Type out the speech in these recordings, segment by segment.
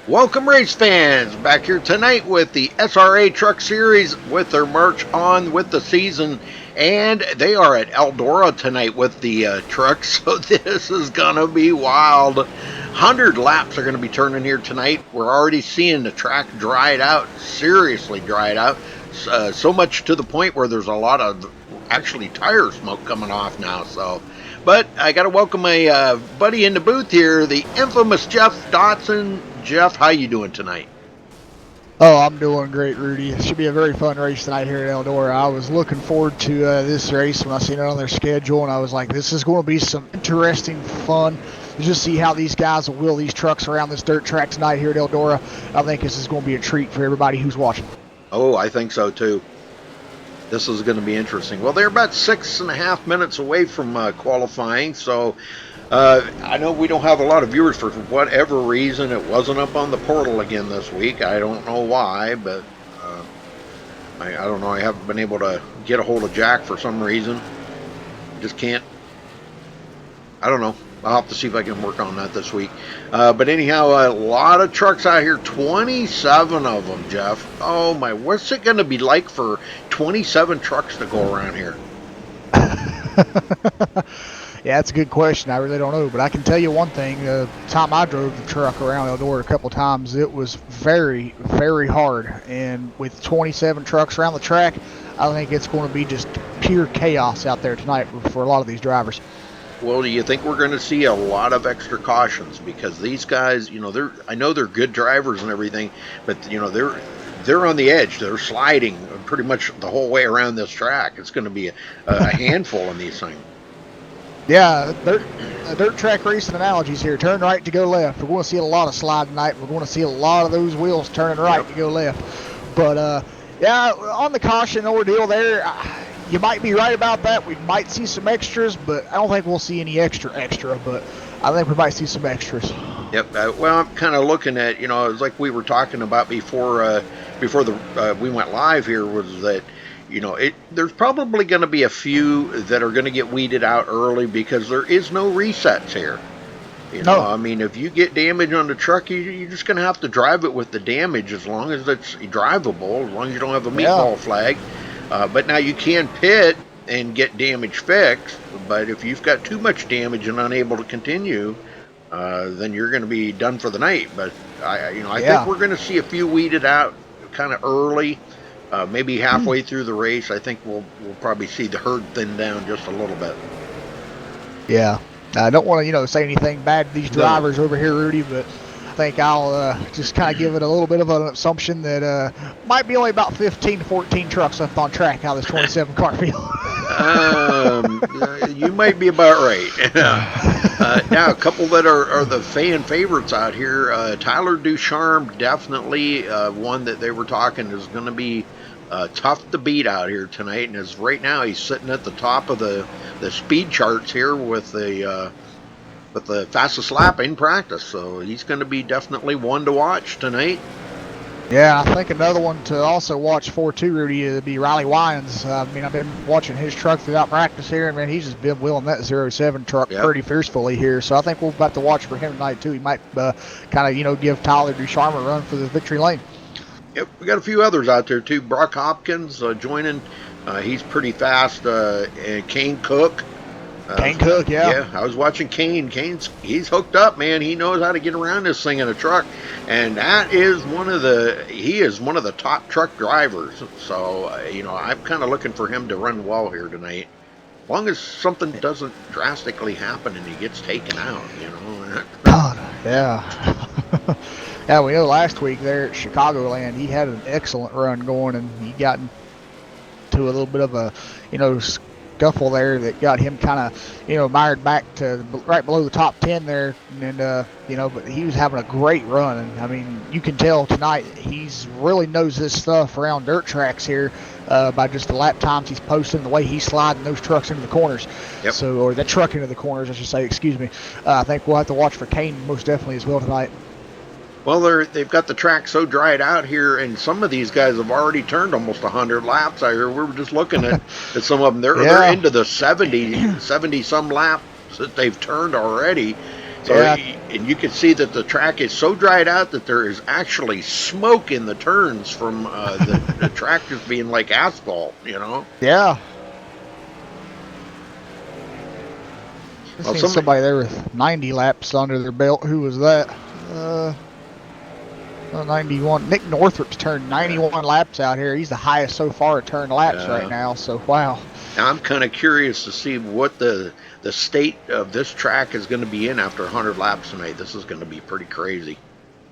Welcome, race fans, back here tonight with the SRA Truck Series with their march on with the season. And they are at Eldora tonight with the trucks, so this is going to be wild. 100 laps are going to be turning here tonight. We're already seeing the track dried out, seriously dried out. So much to the point where there's a lot of actually tire smoke coming off now. But I got to welcome my buddy in the booth here, the infamous Jeff Dotson. Jeff, how you doing tonight? Oh, I'm doing great, Rudy. It should be a very fun race tonight here at Eldora. I was looking forward to this race when I seen it on their schedule, and I was like, this is going to be some interesting fun to just see how these guys will wheel these trucks around this dirt track tonight here at Eldora. I think this is going to be a treat for everybody who's watching. Oh, I think so too. This is going to be interesting. Well, they're about 6.5 minutes away from qualifying, so I know we don't have a lot of viewers for whatever reason. It wasn't up on the portal again this week. I don't know why, but I don't know. I haven't been able to get a hold of Jack for some reason. Just can't. I don't know. I'll have to see if I can work on that this week. But anyhow, a lot of trucks out here. 27 of them, Jeff. Oh my, what's it going to be like for 27 trucks to go around here? Yeah, that's a good question. I really don't know, but I can tell you one thing. The time I drove the truck around Eldora a couple times, it was very, very hard. And with 27 trucks around the track, I think it's going to be just pure chaos out there tonight for a lot of these drivers. Well, do you think we're going to see a lot of extra cautions? Because these guys, I know they're good drivers and everything, but they're on the edge. They're sliding pretty much the whole way around this track. It's going to be a handful in these things. Yeah, dirt track racing analogies here. Turn right to go left. We're going to see a lot of slide tonight. We're going to see a lot of those wheels turning right to go left. But, yeah, on the caution ordeal there, you might be right about that. We might see some extras, but I don't think we'll see any extra. But I think we might see some extras. Yep. Well, I'm kind of looking at, it's like we were talking about before we went live here, was that there's probably going to be a few that are going to get weeded out early because there is no resets here. I mean, if you get damage on the truck, you're just going to have to drive it with the damage as long as it's drivable, as long as you don't have a meatball flag. But now you can pit and get damage fixed, but if you've got too much damage and unable to continue, then you're going to be done for the night. But I think we're going to see a few weeded out kind of early. Maybe halfway through the race, I think we'll probably see the herd thin down just a little bit. Yeah, I don't want to say anything bad to these drivers over here, Rudy, but I think I'll just kind of give it a little bit of an assumption that might be only about 15 to 14 trucks up on track out of this 27 car field. You might be about right. Now, a couple that are the fan favorites out here. Tyler Ducharme, definitely one that they were talking is going to be tough to beat out here tonight. And as right now, he's sitting at the top of the speed charts here with the fastest lap in practice. So he's going to be definitely one to watch tonight. Yeah, I think another one to also watch for too, Rudy, would be Riley Wyans. I mean, I've been watching his truck throughout practice here, and man, he's just been wheeling that 07 truck pretty fiercely here. So I think we'll about to watch for him tonight too. He might kind of give Tyler Ducharme a run for the victory lane. Yep, we got a few others out there too. Brock Hopkins joining. He's pretty fast. And Kane Cook. Yeah, I was watching Kane. He's hooked up, man. He knows how to get around this thing in a truck, and he is one of the top truck drivers. So I'm kind of looking for him to run well here tonight, as long as something doesn't drastically happen and he gets taken out. Yeah. Yeah, we know last week there at Chicagoland he had an excellent run going, and he got into a little bit of a scuffle there that got him kind of mired back to right below the top 10 there, and but he was having a great run. And I mean, you can tell tonight he's really knows this stuff around dirt tracks here by just the lap times he's posting, the way he's sliding those trucks into the corners. Yep. Or that truck into the corners, I should say. Excuse me. I think we'll have to watch for Kane most definitely as well tonight. Well, they've got the track so dried out here, and some of these guys have already turned almost 100 laps. I hear we were just looking at some of them. They're into the 70 some laps that they've turned already, So, Yeah, and you can see that the track is so dried out that there is actually smoke in the turns from the track just being like asphalt, you know? yeah. I Well, seen some, somebody there with 90 laps under their belt. Who was that? Uh, 91. Nick Northrup's turned yeah, 91 laps out here. He's the highest so far turned laps right yeah. now. So wow. I'm kind of curious to see what the state of this track is going to be in after 100 laps tonight. This is going to be pretty crazy.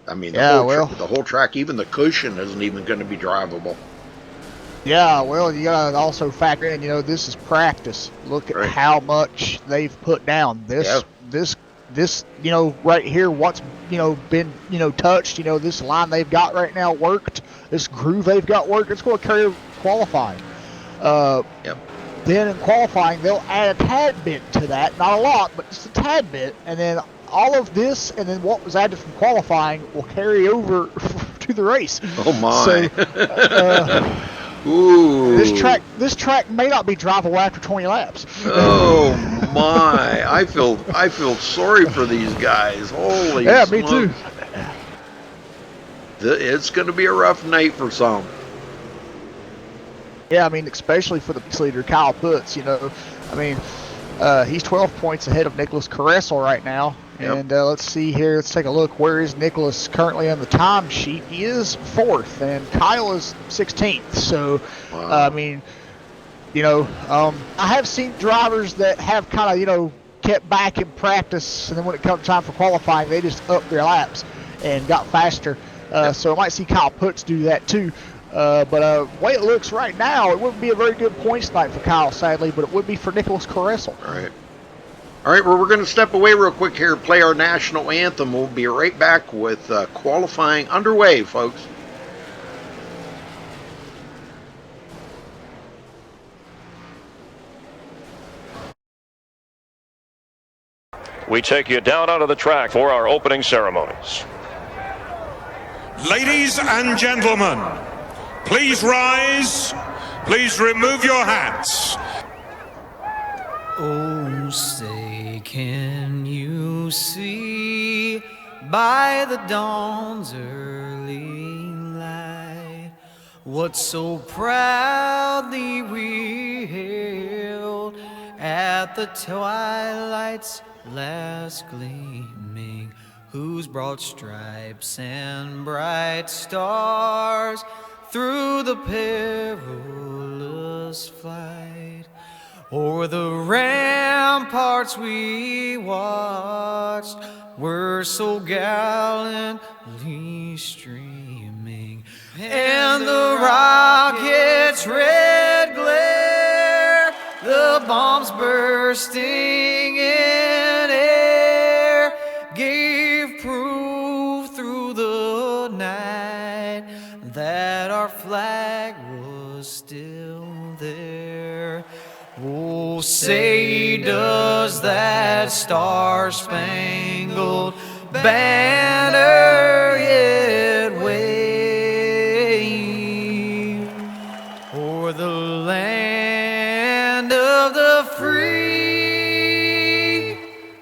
I mean, Yeah, well, the whole track, even the cushion, isn't even going to be drivable. yeah, well, you gotta also factor in. This is practice. Look at Right? how much they've put down. Yeah. This, right here, what's been touched. This line they've got right now worked. This groove they've got worked. It's going to carry qualifying. Uh, Yep. then in qualifying, they'll add a tad bit to that, not a lot, but just a tad bit, and then all of this, and then what was added from qualifying will carry over to the race. Oh my. So. Uh, this Ooh. track this track may not be drivable after 20 laps. Oh my. I feel sorry for these guys. Holy Yeah, me too. smokes. It's going to be a rough night for some. Yeah, I mean, especially for the leader, Kyle Putz. I mean, he's 12 points ahead of Nicholas Caressel right now. Yep. And let's see here. Let's take a look. Where is Nicholas currently on the time sheet? He is 4th, and Kyle is 16th. So, I Wow. mean, I have seen drivers that have kind of, kept back in practice, and then when it comes time for qualifying, they just up their laps and got faster. Yep. So I might see Kyle Putz do that too. But the way it looks right now, it wouldn't be a very good points night for Kyle, sadly, but it would be for Nicholas Caressel. All right. All right, well, we're going to step away real quick here and play our national anthem. We'll be right back with qualifying underway, folks. We take you down onto the track for our opening ceremonies. Ladies and gentlemen, please rise. Please remove your hats. Oh, say, can you see by the dawn's early light what so proudly we hailed at the twilight's last gleaming, whose broad stripes and bright stars through the perilous flight o'er the ramparts we watched were so gallantly streaming, and the rocket's red glare, the bombs bursting in air, gave proof through the night that our flag was still there. Oh, say, does that star-spangled banner yet wave o'er the land of the free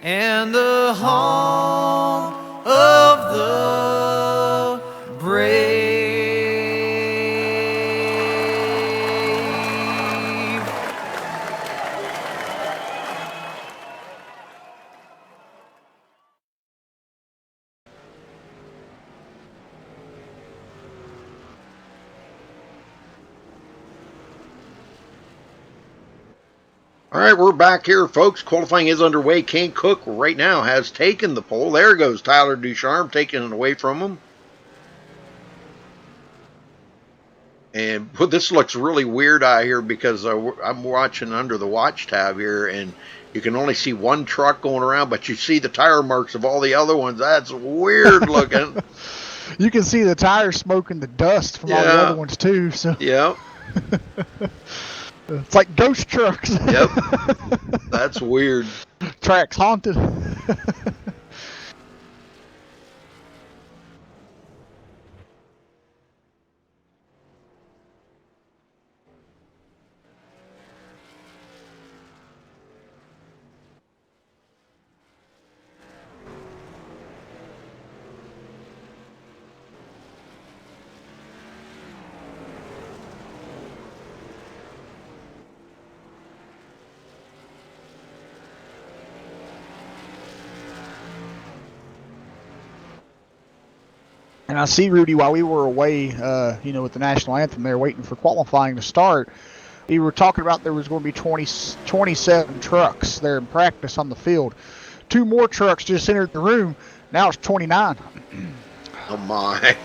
and the home of the brave? All right, we're back here, folks. Qualifying is underway. Kane Cook right now has taken the pole. There goes Tyler Ducharme, taking it away from him. And this looks really weird out here because I'm watching under the watch tab here, and you can only see one truck going around, but you see the tire marks of all the other ones. That's weird looking. You can see the tires smoking the dust from all the other Yeah. ones too. So Yep. it's like ghost trucks. Yep. That's weird. Tracks haunted. And I see, Rudy, while we were away, with the national anthem there waiting for qualifying to start, we were talking about there was going to be 27 trucks there in practice on the field. 2 more trucks just entered the room. Now it's 29. Oh my.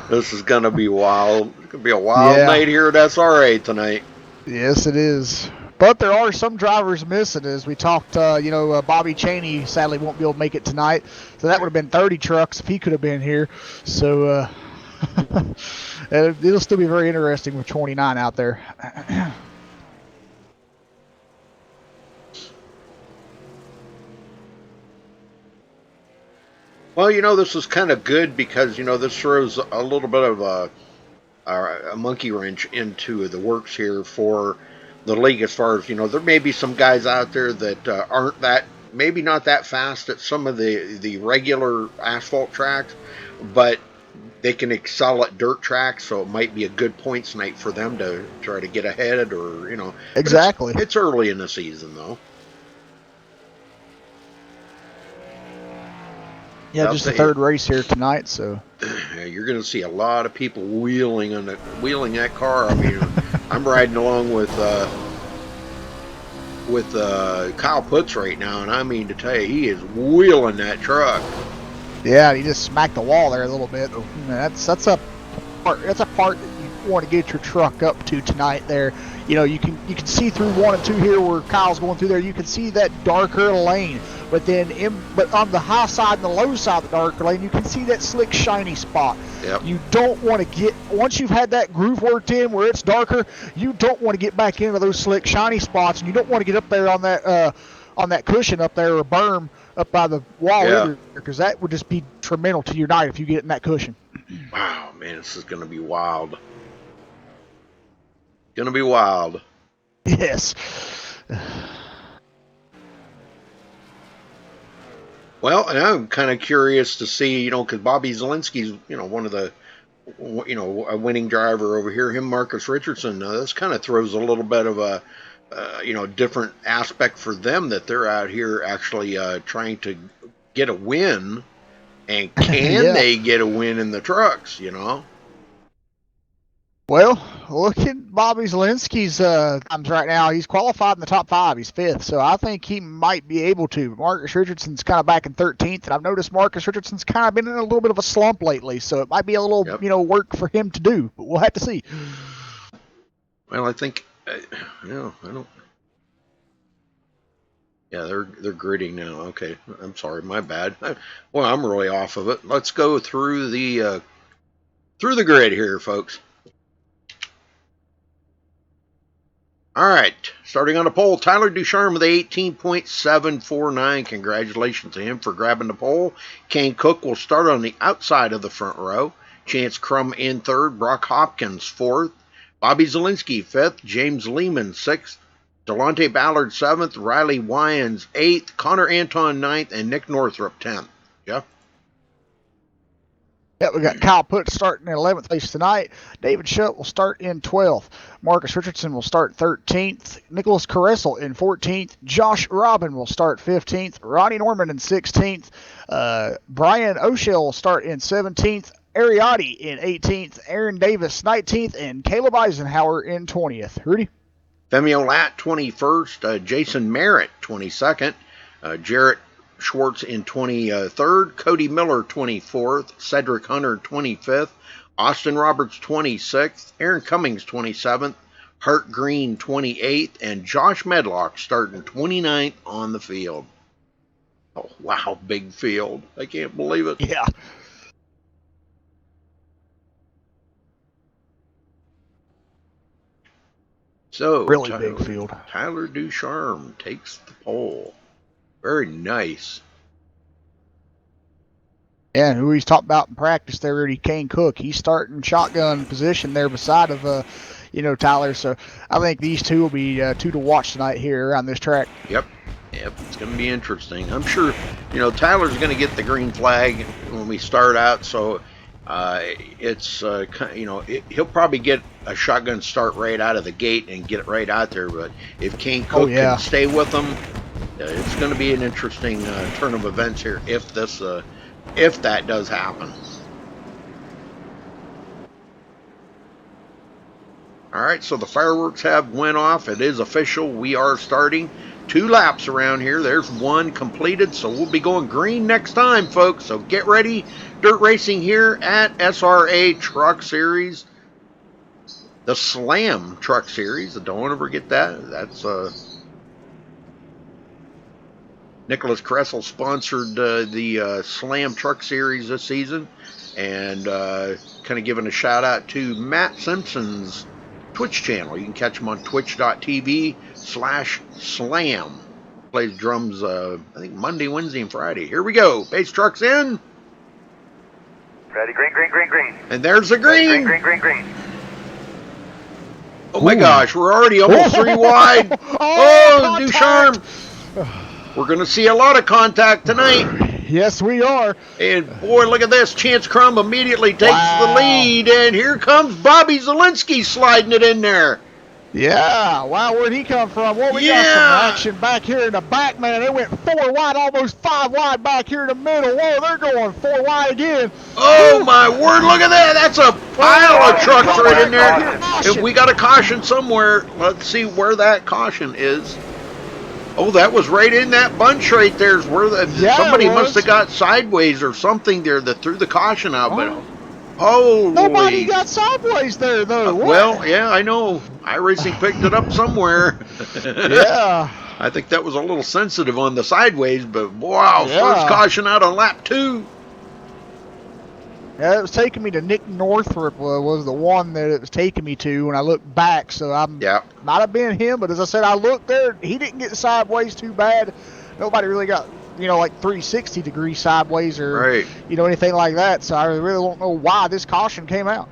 This is going to be wild. It's going to be a wild night here at SRA tonight. Yes, it is. But there are some drivers missing. As we talked, Bobby Cheney sadly won't be able to make it tonight. So that would have been 30 trucks if he could have been here. So it'll still be very interesting with 29 out there. Well, this is kind of good because, this throws a little bit of a monkey wrench into the works here for the league as far as, there may be some guys out there that aren't maybe not that fast at some of the regular asphalt tracks, but they can excel at dirt tracks, so it might be a good points night for them to try to get ahead or, Exactly. It's early in the season, though. Yeah, just the third race here tonight, so. Yeah, you're going to see a lot of people wheeling that car. I mean, I'm riding along with Kyle Putz right now, and I mean to tell you, he is wheeling that truck. Yeah, he just smacked the wall there a little bit. That's a part that you want to get your truck up to tonight. There, you can see through 1 and 2 here where Kyle's going through there. You can see that darker lane. But but on the high side and the low side of the darker lane, you can see that slick, shiny spot. Yep. You don't want to once you've had that groove worked in where it's darker, you don't want to get back into those slick, shiny spots, and you don't want to get up there on that cushion up there or berm up by the wall either, because that would just be detrimental to your night if you get in that cushion. Wow, man, this is going to be wild. Going to be wild. Yes. Well, and I'm kind of curious to see, because Bobby Zielinski's, one of the, a winning driver over here. Him, Marcus Richardson. This kind of throws a little bit of a, different aspect for them that they're out here actually trying to get a win. And can they get a win in the trucks, Well, look at Bobby Zielinski's times right now. He's qualified in the top 5. He's 5th, so I think he might be able to. Marcus Richardson's kind of back in 13th, and I've noticed Marcus Richardson's kind of been in a little bit of a slump lately, so it might be a little, work for him to do, but we'll have to see. Well, I think, I don't. Yeah, they're gridding now. Okay, I'm sorry, my bad. Well, I'm really off of it. Let's go through the grid here, folks. All right, starting on the pole, Tyler Ducharme with a 18.749. Congratulations to him for grabbing the pole. Kane Cook will start on the outside of the front row. Chance Crum in 3rd. Brock Hopkins 4th. Bobby Zielinski 5th. James Lehman 6th. Delonte Ballard 7th. Riley Wyans 8th. Connor Anton 9th. And Nick Northrup 10th. Jeff? Yeah, we got Kyle Putz starting in 11th place tonight. David Shutt will start in 12th. Marcus Richardson will start 13th. Nicholas Caressel in 14th. Josh Robin will start 15th. Ronnie Norman in 16th. Brian O'Shell will start in 17th. Ariotti in 18th. Aaron Davis 19th. And Caleb Eisenhower in 20th. Rudy? Femio Lat 21st. Jason Merritt 22nd. Jarrett Schwartz in 23rd, Cody Miller 24th, Cedric Hunter 25th, Austin Roberts 26th, Aaron Cummings 27th, Hart Green 28th, and Josh Medlock starting 29th on the field. Oh, wow, big field. I can't believe it. Yeah. So, really big field. Tyler Ducharme takes the pole. Very nice. Yeah, and who he's talked about in practice there, Rudy, Kane Cook. He's starting shotgun position there beside of, Tyler. So I think these two will be two to watch tonight here around this track. Yep, it's going to be interesting. I'm sure, Tyler's going to get the green flag when we start out. So he'll probably get a shotgun start right out of the gate and get it right out there. But if Kane Cook can stay with them, it's going to be an interesting turn of events here if this if that does happen. All right, so the fireworks have went off. It is official. We are starting 2 laps around here. There's 1 completed, so we'll be going green next time, folks. So get ready. Dirt racing here at SRA Truck Series. The Slam Truck Series. Don't ever forget that. That's Nicholas Kressel sponsored the Slam Truck Series this season. And kind of giving a shout out to Matt Simpson's Twitch channel. You can catch him on twitch.tv/slam. Plays drums, I think, Monday, Wednesday, and Friday. Here we go. Base trucks in. Ready, green, green, green, green. And there's the green. Green, green, green, green. Oh my gosh, we're already almost 3 wide. Oh, Ducharme. We're going to see a lot of contact tonight. Yes, we are. And boy, look at this. Chance Crum immediately takes the lead. And here comes Bobby Zielinski sliding it in there. Yeah. Wow, where'd he come from? Well, we got some action back here in the back, man. They went 4 wide, almost 5 wide back here in the middle. Whoa, they're going 4 wide again. Oh, my word. Look at that. That's a pile of trucks right in there. If we got a caution somewhere, let's see where that caution is. Oh, that was right in that bunch right there. Is where somebody must have got sideways or something there that threw the caution out. But holy, nobody got sideways there though. Well, yeah, I know. iRacing picked it up somewhere. Yeah. I think that was a little sensitive on the sideways, but wow, first caution out on lap 2. Yeah, it was taking me to Nick Northrup was the one that it was taking me to when I looked back. So might have been him, but as I said, I looked there. He didn't get sideways too bad. Nobody really got, like 360 degree sideways or, anything like that. So I really don't know why this caution came out.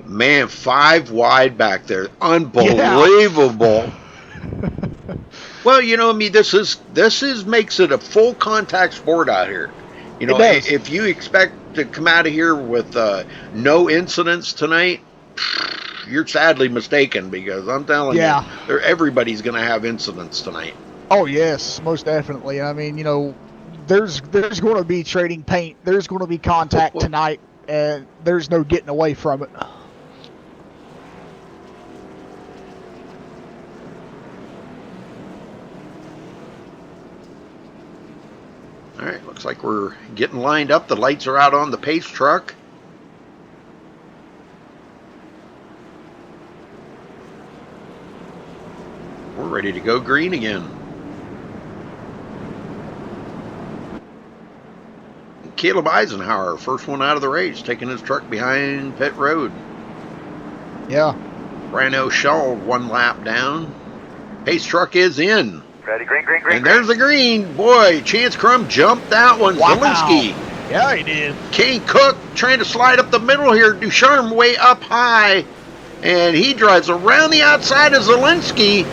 Man, 5 wide back there. Unbelievable. Yeah. Well, I mean, this makes it a full contact sport out here. If you expect to come out of here with no incidents tonight, you're sadly mistaken, because I'm telling you, everybody's going to have incidents tonight. Oh, yes, most definitely. I mean, there's going to be trading paint. There's going to be contact tonight, and there's no getting away from it. All right, looks like we're getting lined up. The lights are out on the pace truck. We're ready to go green again. Caleb Eisenhower, first one out of the race, taking his truck behind pit road. Yeah. Rhino Shaw 1 lap down. Pace truck is in. Ready, green, green, green. And there's the green. Boy, Chance Crum jumped that one. Wow. Zielinski. Yeah, he did. Kane Cook trying to slide up the middle here. Ducharme way up high. And he drives around the outside of Zielinski.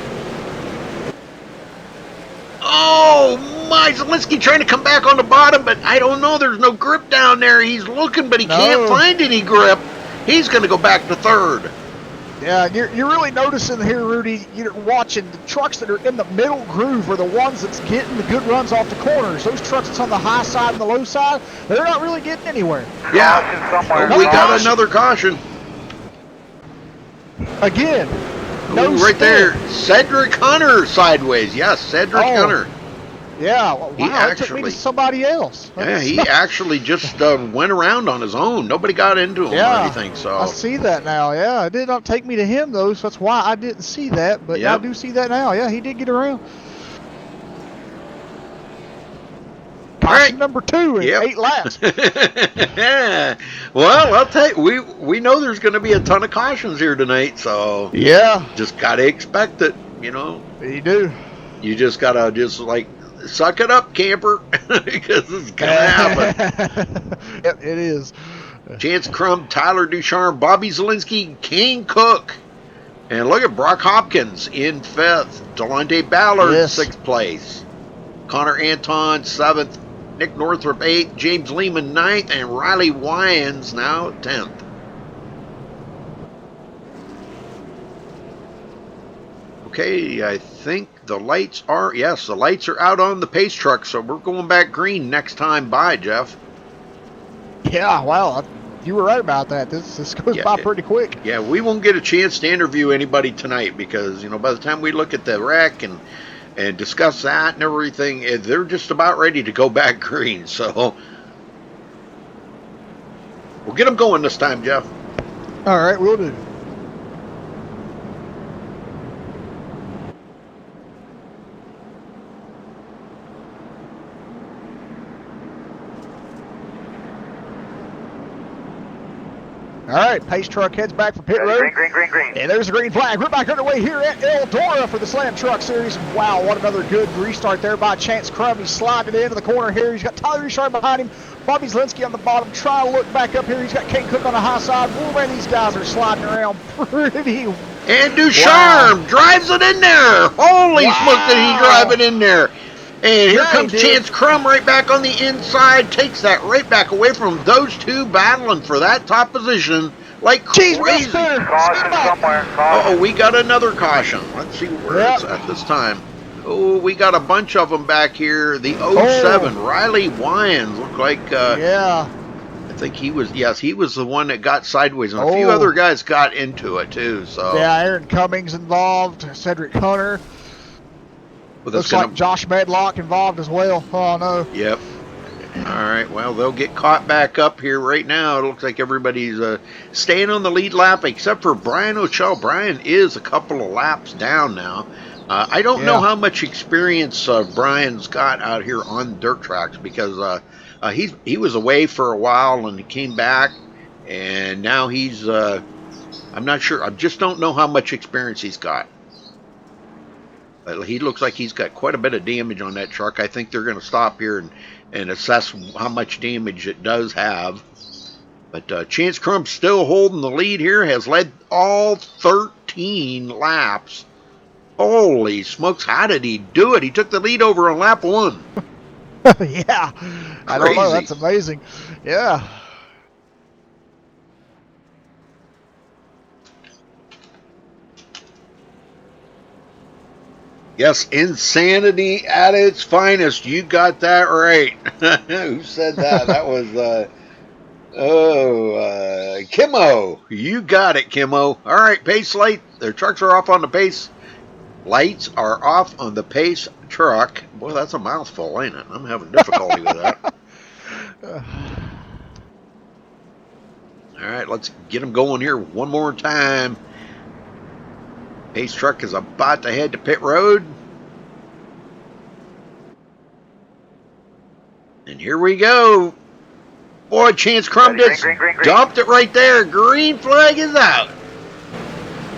Oh, my. Zielinski trying to come back on the bottom, but I don't know. There's no grip down there. He's looking, but he can't find any grip. He's going to go back to 3rd. Yeah, you're really noticing here, Rudy, you're watching the trucks that are in the middle groove are the ones that's getting the good runs off the corners. Those trucks that's on the high side and the low side, they're not really getting anywhere. Yeah, we got another caution. Again. Right there. Cedric Hunter sideways. Yes, Cedric Hunter. Yeah, wow, it took me to somebody else. Yeah, he actually just went around on his own. Nobody got into him or anything. So I see that now. Yeah, it did not take me to him though, so that's why I didn't see that. But I do see that now. Yeah, he did get around. Caution number 2 in 8 laps. Well, I'll tell you, we know there's going to be a ton of cautions here tonight, so just got to expect it. You do. You just got to suck it up, camper, because it's going to happen. Yep, it is. Chance Crum, Tyler Ducharme, Bobby Zielinski, Kane Cook. And look at Brock Hopkins in 5th. Delonte Ballard, 6th place. Connor Anton, 7th. Nick Northrup, 8th. James Lehman, 9th. And Riley Wyans, now 10th. Okay, I think the lights are, yes, the lights are out on the pace truck, so we're going back green next time by, Jeff. Yeah, well, you were right about that. This goes by pretty quick. Yeah, we won't get a chance to interview anybody tonight because, by the time we look at the wreck and discuss that and everything, they're just about ready to go back green. So we'll get them going this time, Jeff. All right, we'll do. All right, pace truck heads back for pit road. Green. And there's a green flag. We're back underway here at Eldora for the Slam Truck Series. Wow, what another good restart there by Chance Crum. He's sliding it into the corner here. He's got Tyler Richard behind him. Bobby Zielinski on the bottom. Try to look back up here. He's got Kane Cook on the high side. Oh, man, these guys are sliding around pretty. And Ducharme drives it in there. Holy smoke, did he drive it in there. And here comes Chance Crum right back on the inside. Takes that right back away from those two battling for that top position like crazy. Caution somewhere. Uh-oh, we got another caution. Let's see where it's at this time. Oh, we got a bunch of them back here. The 07, Riley Wyans, looked like... yeah. I think he was, yes, he was the one that got sideways. And a few other guys got into it, too. So yeah, Aaron Cummings involved. Cedric Hunter. Well, looks like Josh Medlock involved as well. Oh, no. Yep. All right, well, they'll get caught back up here right now. It looks like everybody's staying on the lead lap except for Brian O'Chell. Brian is a couple of laps down now. I don't know how much experience Brian's got out here on dirt tracks because he was away for a while and he came back, and now he's I'm not sure. I just don't know how much experience he's got. He looks like he's got quite a bit of damage on that truck. I think they're going to stop here and assess how much damage it does have. But Chance Crum's still holding the lead here, has led all 13 laps. Holy smokes, how did he do it? He took the lead over on lap 1. Yeah, I don't know. That's amazing. Yeah. Yes, insanity at its finest. You got that right. Who said that? That was, Kimmo. You got it, Kimmo. All right, pace light. Their trucks are off on the pace. Lights are off on the pace truck. Boy, that's a mouthful, ain't it? I'm having difficulty with that. All right, let's get them going here one more time. Pace truck is about to head to pit road. And here we go. Boy, Chance Crum just dumped it right there. Green flag is out.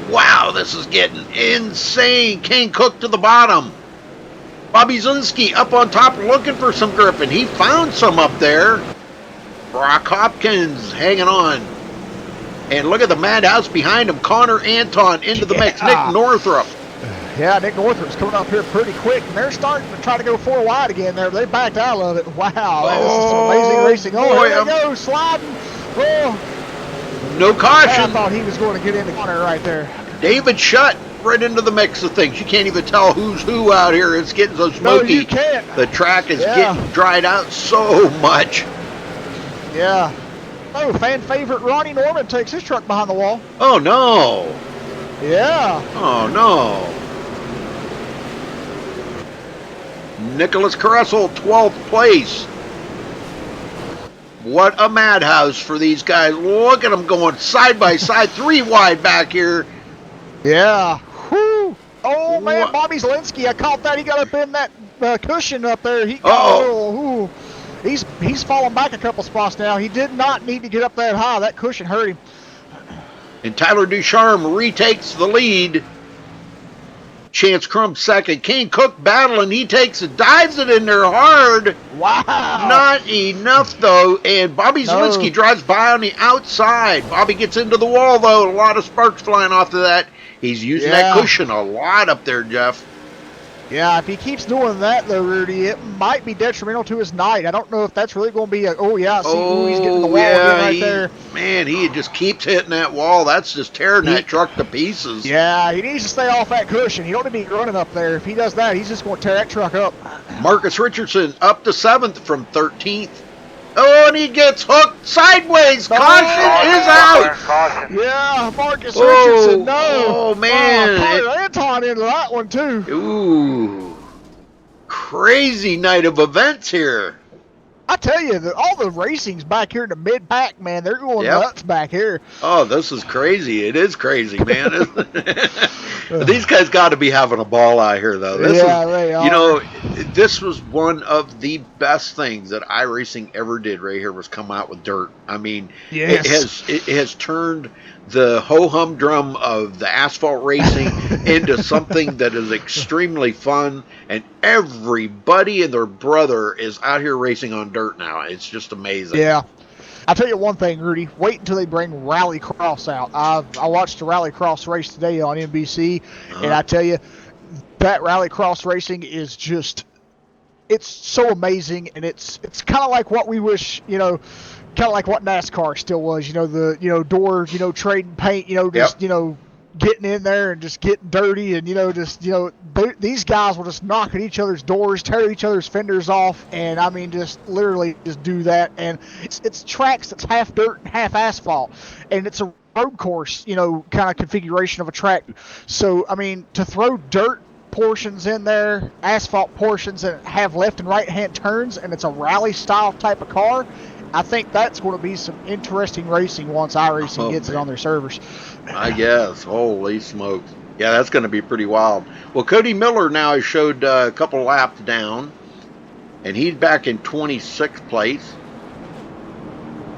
Wow, this is getting insane. Kane Cook to the bottom. Bobby Zielinski up on top looking for some grip, and he found some up there. Brock Hopkins hanging on. And look at the madhouse behind him. Connor Anton into the mix. Nick Northrup. Yeah, Nick Northrup's coming up here pretty quick, and they're starting to try to go 4 wide again there. They backed out of it. Wow, this is some amazing racing. Oh, here they go, sliding. Oh. No caution. I thought he was going to get in the corner right there. David Shutt right into the mix of things. You can't even tell who's who out here. It's getting so smoky. No, you can't. The track is getting dried out so much. Yeah. Oh, fan favorite Ronnie Norman takes his truck behind the wall. Oh, no. Yeah. Oh, no. Nicholas Caressel, 12th place. What a madhouse for these guys. Look at them going side by side, 3 wide back here. Yeah. Whew. Oh, man, Bobby Zielinski, I caught that. He got up in that cushion up there. He got a little, He's fallen back a couple spots now. He did not need to get up that high. That cushion hurt him. And Tyler Ducharme retakes the lead. Chance Crum second. Kane Cook battling. He takes it, dives it in there hard. Wow. Not enough, though. And Bobby Zielinski drives by on the outside. Bobby gets into the wall, though. A lot of sparks flying off of that. He's using that cushion a lot up there, Jeff. Yeah, if he keeps doing that, though, Rudy, it might be detrimental to his night. I don't know if that's really going to be a, oh, yeah, see, ooh, he's getting the Oh, wall again yeah, right there. man, he just keeps hitting that wall. That's just tearing He, that truck to pieces. yeah, he needs to stay off that cushion. He don't need to be running up there. If he does that, he's just going to tear that truck up. Marcus Richardson up to 7th from 13th. Oh, and he gets hooked sideways. Caution is out. Caution. Yeah, Marcus Oh, Richardson, no. oh, man. Tyler Anton into that one, too. Ooh, crazy night of events here. I tell you, all the racing's back here in the mid-pack, man. They're going nuts back here. Oh, this is crazy. It is crazy, man. These guys got to be having a ball out here, though. This Yeah, is, they are. you know, this was one of the best things that iRacing ever did right here was come out with dirt. I mean, Yes. it has turned the ho-hum-drum of the asphalt racing into something that is extremely fun, and everybody and their brother is out here racing on dirt now. It's just amazing. Yeah. I'll tell you one thing, Rudy. Wait until they bring Rally Cross out. I watched the Rally Cross race today on NBC, and I tell you, that Rally Cross racing is just, it's so amazing, and it's kind of like what we wish, you know, kind of like what NASCAR still was, you know, the, you know, door, you know, trading paint, you know, just, you know, getting in there and just getting dirty, and, you know, just, you know, these guys will just knock at each other's doors, tear each other's fenders off, and I mean, just literally just do that. And it's tracks that's half dirt and half asphalt, and it's a road course, you know, kind of configuration of a track. So, I mean, to throw dirt portions in there, asphalt portions, and have left and right hand turns, and it's a rally style type of car, I think that's going to be some interesting racing once iRacing gets it on their servers. I guess. Holy smokes. Yeah, that's going to be pretty wild. Well, Cody Miller now has showed a couple laps down, and he's back in 26th place.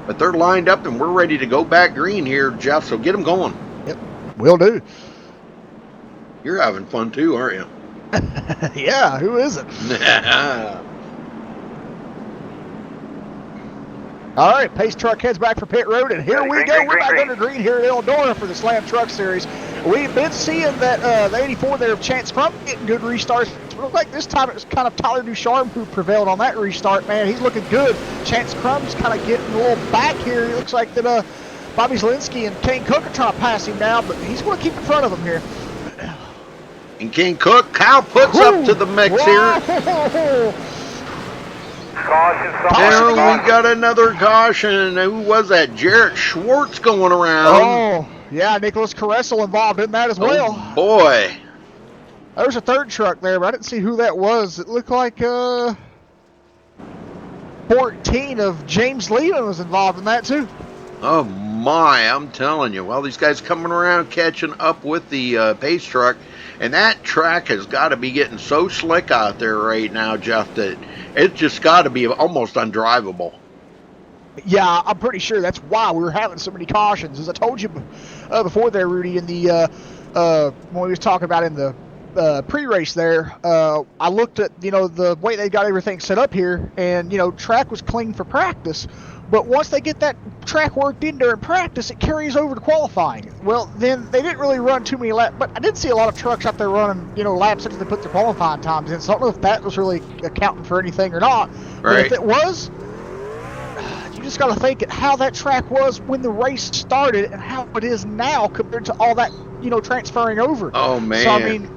But they're lined up, and we're ready to go back green here, Jeff, so get them going. Yep, will do. You're having fun too, aren't you? Yeah, who isn't? All right, Pace Truck heads back for pit road, and here we go. We're back under green here at Eldora for the Slam Truck Series. We've been seeing that the 84 there of Chance Crump getting good restarts. It looked like this time it was kind of Tyler Ducharme who prevailed on that restart, man. He's looking good. Chance Crump's kind of getting a little back here. It looks like that Bobby Zielinski and Kane Cook are trying to pass him now, but he's going to keep in front of him here. And King Cook, Kyle puts up to the mix here. Caution, Now we got another caution. Who was that? Jarrett Schwartz going around. Oh, yeah, Nicholas Caressel involved in that as well. Oh, boy. There's a third truck there, but I didn't see who that was. It looked like 14 of James Lehman was involved in that too. Oh, my, I'm telling you. Well, these guys coming around catching up with the pace truck. And that track has got to be getting so slick out there right now, Jeff, that it's just got to be almost undrivable. Yeah, I'm pretty sure that's why we were having so many cautions. As I told you before there, Rudy, in the when we was talking about in the pre-race there, I looked at, you know, the way they got everything set up here, and, you know, track was clean for practice. But once they get that track worked in during practice, it carries over to qualifying. Well, then they didn't really run too many laps, but I did see a lot of trucks out there running, you know, laps after they put their qualifying times in. So I don't know if that was really accounting for anything or not. Right. But if it was, you just got to think at how that track was when the race started and how it is now compared to all that, you know, transferring over. Oh, man. So, I mean,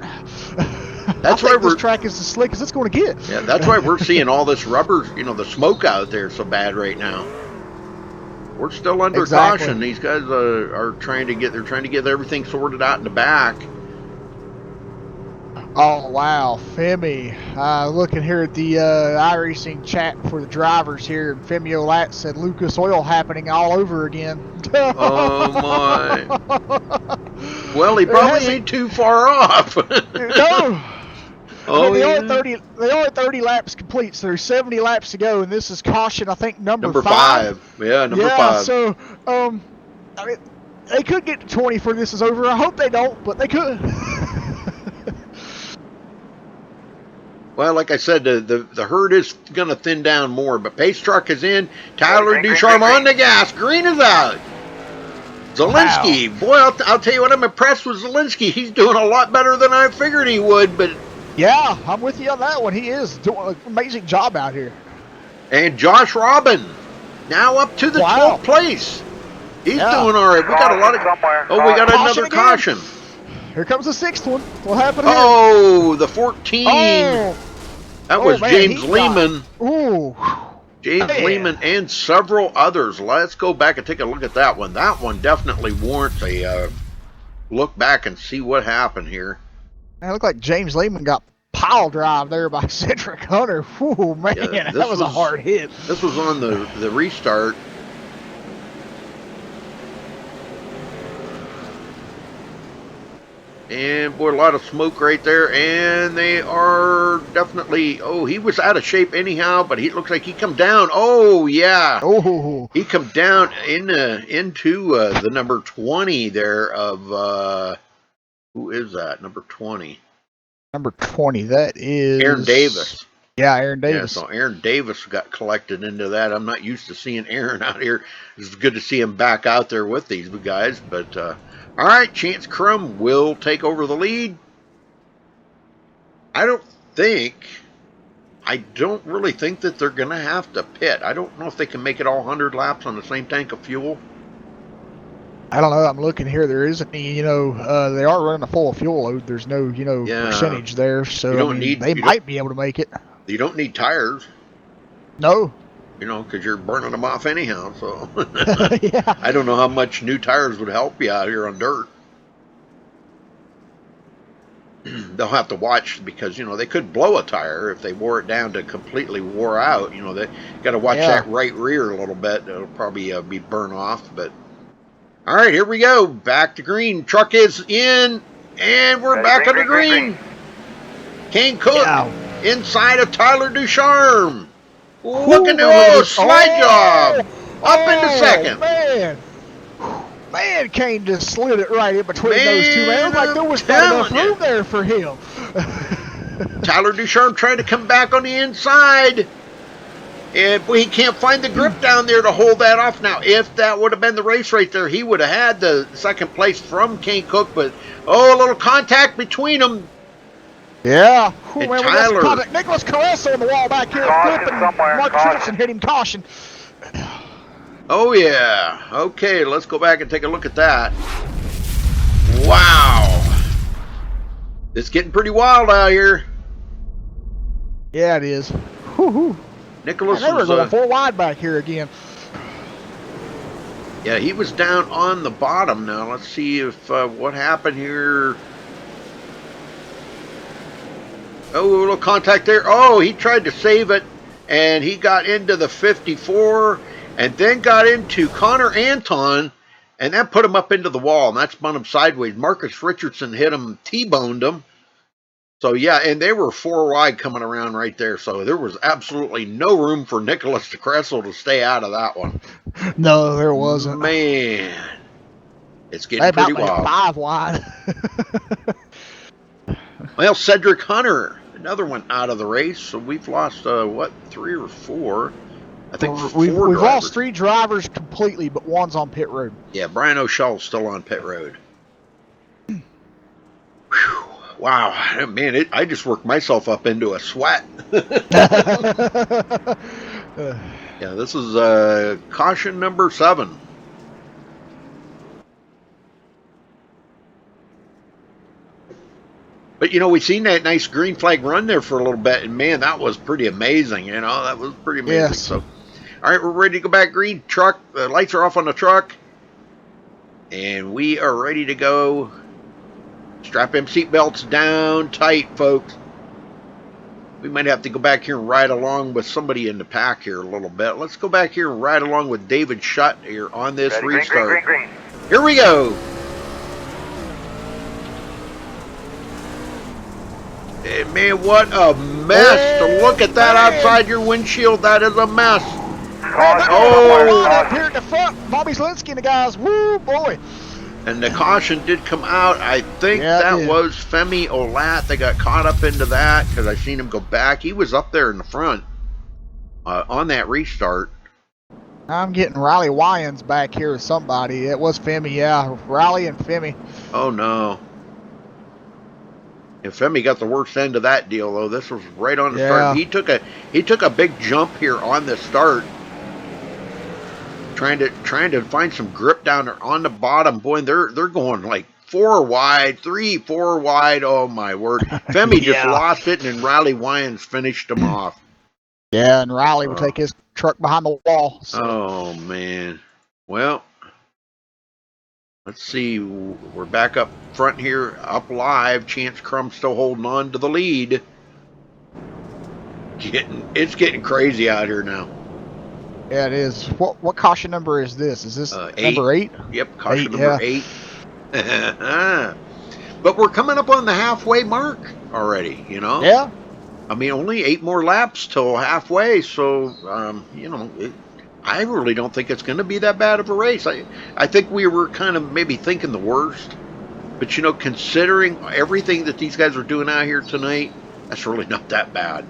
that's I why think this track is as slick as it's going to get. Yeah, that's why we're seeing all this rubber, you know, the smoke out there so bad right now. We're still under caution. These guys are trying to get everything sorted out in the back. Oh, wow. Femi, looking here at the iRacing chat for the drivers here, and Femi Olat said Lucas Oil happening all over again. Oh, my. Well, he probably ain't too far off. No. Oh, they are 30 laps complete, so there's 70 laps to go, and this is caution, I think, number 5. Yeah, number 5. So, I mean, they could get to 20 before this is over. I hope they don't, but they could. Well, like I said, the herd is going to thin down more, but pace truck is in. Tyler Ducharme on the gas. Green is out. Zielinski, boy, I'll tell you what, I'm impressed with Zielinski. He's doing a lot better than I figured he would, but Yeah, I'm with you on that one. He is doing an amazing job out here. And Josh Robin, now up to the 12th place. He's doing all right. We got a lot of. Somewhere. Oh, we got Caution another again. caution. Here comes the 6th one. What happened here? Oh, the 14. Oh, That was man, James he Lehman. ooh. James Man. Lehman and several others. Let's go back and take a look at that one. That one definitely warrants a look back and see what happened here. Man, it looked like James Lehman got pile drive there by Cedric Hunter. Whew, man, Yeah, that was a hard hit. This was on the restart. And boy, a lot of smoke right there. And they are definitely. Oh, he was out of shape anyhow, but he looks like he come down. Oh yeah. Oh, He come down into the number 20 there of who is that? Number 20. number 20. That is Aaron Davis. Yeah, Aaron Davis. Yeah, so Aaron Davis got collected into that. I'm not used to seeing Aaron out here. It's good to see him back out there with these guys. But all right, Chance Crum will take over the lead. I don't really think that they're going to have to pit. I don't know if they can make it all 100 laps on the same tank of fuel. I don't know. I'm looking here. There isn't any, they are running a full fuel load. There's no, percentage there. So they might be able to make it. You don't need tires. No. Because you're burning them off anyhow. So yeah. I don't know how much new tires would help you out here on dirt. They'll have to watch because, they could blow a tire if they wore it down to completely wore out. They got to watch that right rear a little bit. It'll probably be burnt off. But all right, here we go. Back to green. Truck is in, and we're back on the green. Kane Cook inside of Tyler Ducharme. Look at the slide job. Up into second. Man, Kane just slid it right in between those two. Man, it looked like there was not enough room there for him. Tyler Ducharme trying to come back on the inside. And he can't find the grip down there to hold that off. Now, if that would have been the race right there, he would have had the second place from Kane Cook. But, a little contact between them. Yeah. And Tyler. Nicholas Caressa on the wall back here. Flipping. Marcus Richardson hit him. Caution. Oh, yeah. Okay, let's go back and take a look at that. Wow. It's getting pretty wild out here. Yeah, it is. Woo-hoo. Nicholas they were going 4 wide back here again. Yeah, he was down on the bottom now. Let's see if what happened here. Oh, a little contact there. Oh, he tried to save it, and he got into the 54, and then got into Connor Anton, and that put him up into the wall, and that spun him sideways. Marcus Richardson hit him, T-boned him. So, yeah, and they were 4 wide coming around right there. So there was absolutely no room for Nicholas DeCressel to stay out of that one. No, there wasn't. Man, it's getting pretty wild. 5 wide. Well, Cedric Hunter, another one out of the race. So we've lost, 3 or 4? I think we've drivers. lost 3 drivers completely, but one's on pit road. Yeah, Brian O'Shell's still on pit road. Whew. Wow, man, I just worked myself up into a sweat. Yeah, this is caution number 7. But, we've seen that nice green flag run there for a little bit, and, man, that was pretty amazing, That was pretty amazing. Yes. So, all right, we're ready to go back green. Truck, the lights are off on the truck, and we are ready to go. Strap them seatbelts down tight, folks. We might have to go back here and ride along with somebody in the pack here a little bit. Let's go back here and ride along with David Shutt here on this restart. Green. Here we go. Hey, man, what a mess. To look at that outside your windshield, that is a mess. Up here at the front, Bobby Zielinski and the guys. Woo, boy. And the caution did come out. I think that was Femi Olat. They got caught up into that because I seen him go back. He was up there in the front on that restart. I'm getting Riley Wyans back here with somebody. It was Femi, yeah. Riley and Femi. Oh, no. If Femi got the worst end of that deal, though, this was right on the Yeah. start. He took a big jump here on the start, trying to find some grip down there on the bottom. Boy, they're going like 4 wide, 3, 4 wide. Oh my word! Femi just Yeah. lost it, and then Riley Wyans finished him off. Yeah, and Riley would take his truck behind the wall. So. Oh man. Well, let's see. We're back up front here, up live. Chance Crum still holding on to the lead. It's getting crazy out here now. Yeah, it is. What caution number is this? Is this number 8? Yep, caution 8, number 8. But we're coming up on the halfway mark already, you know? Yeah. I mean, only 8 more laps till halfway, so, I really don't think it's going to be that bad of a race. I think we were kind of maybe thinking the worst. But, considering everything that these guys are doing out here tonight, that's really not that bad.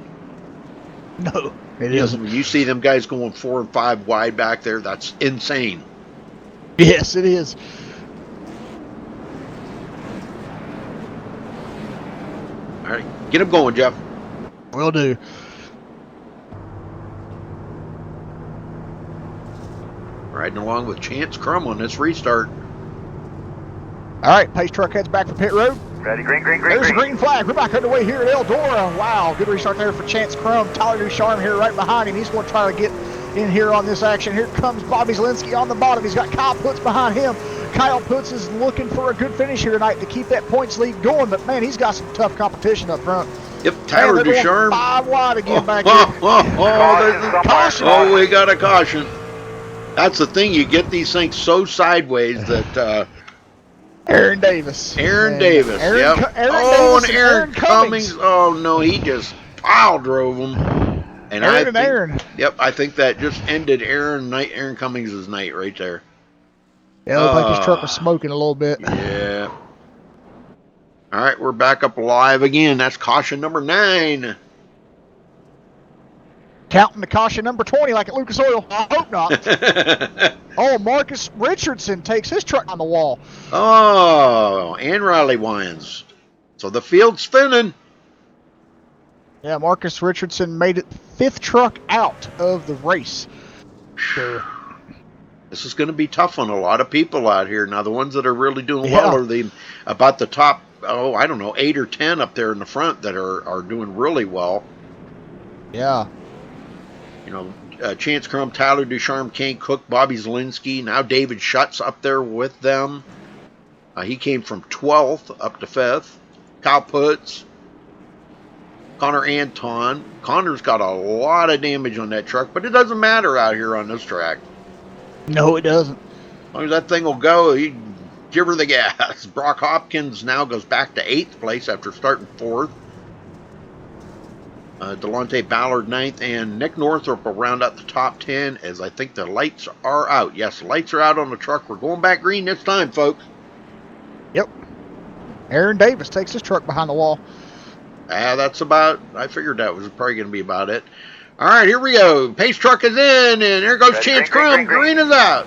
No, it isn't. You see them guys going 4 and 5 wide back there, that's insane. Yes, it is. All right, get them going, Jeff. Will do. Riding along with Chance Crum on this restart. All right, pace truck heads back for pit road. Ready, green. There's a green flag. We're back underway here at Eldora. Wow, good restart there for Chance Crum. Tyler Ducharme here right behind him. He's going to try to get in here on this action. Here comes Bobby Zielinski on the bottom. He's got Kyle Putz behind him. Kyle Putz is looking for a good finish here tonight to keep that points lead going, but man, he's got some tough competition up front. Yep, Tyler Ducharme. 5 wide again back here. Caution. Oh, we got a caution. That's the thing. You get these things so sideways that... Aaron Davis. Aaron Davis, yep. Aaron Cummings. Oh, no, he just pile drove him. And Aaron. Yep, I think that just ended Aaron Cummings' night right there. Yeah, it looked like his truck was smoking a little bit. Yeah. All right, we're back up live again. That's caution number 9. Counting the caution number 20 like at Lucas Oil. I hope not. Oh, Marcus Richardson takes his truck on the wall. Oh, and Riley Wyans. So the field's spinning. Yeah, Marcus Richardson made it 5th truck out of the race. Sure. This is going to be tough on a lot of people out here. Now, the ones that are really doing well are about the top, 8 or 10 up there in the front that are doing really well. Yeah. Chance Crum, Tyler Ducharme, Kane Cook, Bobby Zielinski. Now David Schutz up there with them. He came from 12th up to 5th. Kyle Putz. Connor Anton. Connor's got a lot of damage on that truck, but it doesn't matter out here on this track. No, it doesn't. As long as that thing will go, you give her the gas. Brock Hopkins now goes back to 8th place after starting 4th. Delonte Ballard 9th, and Nick Northrup will round out the top 10 as I think the lights are out. Yes, lights are out on the truck. We're going back green this time, folks. Yep. Aaron Davis takes his truck behind the wall. I figured that was probably going to be about it. All right, here we go. Pace truck is in, and there goes Chance Crum. Green is out.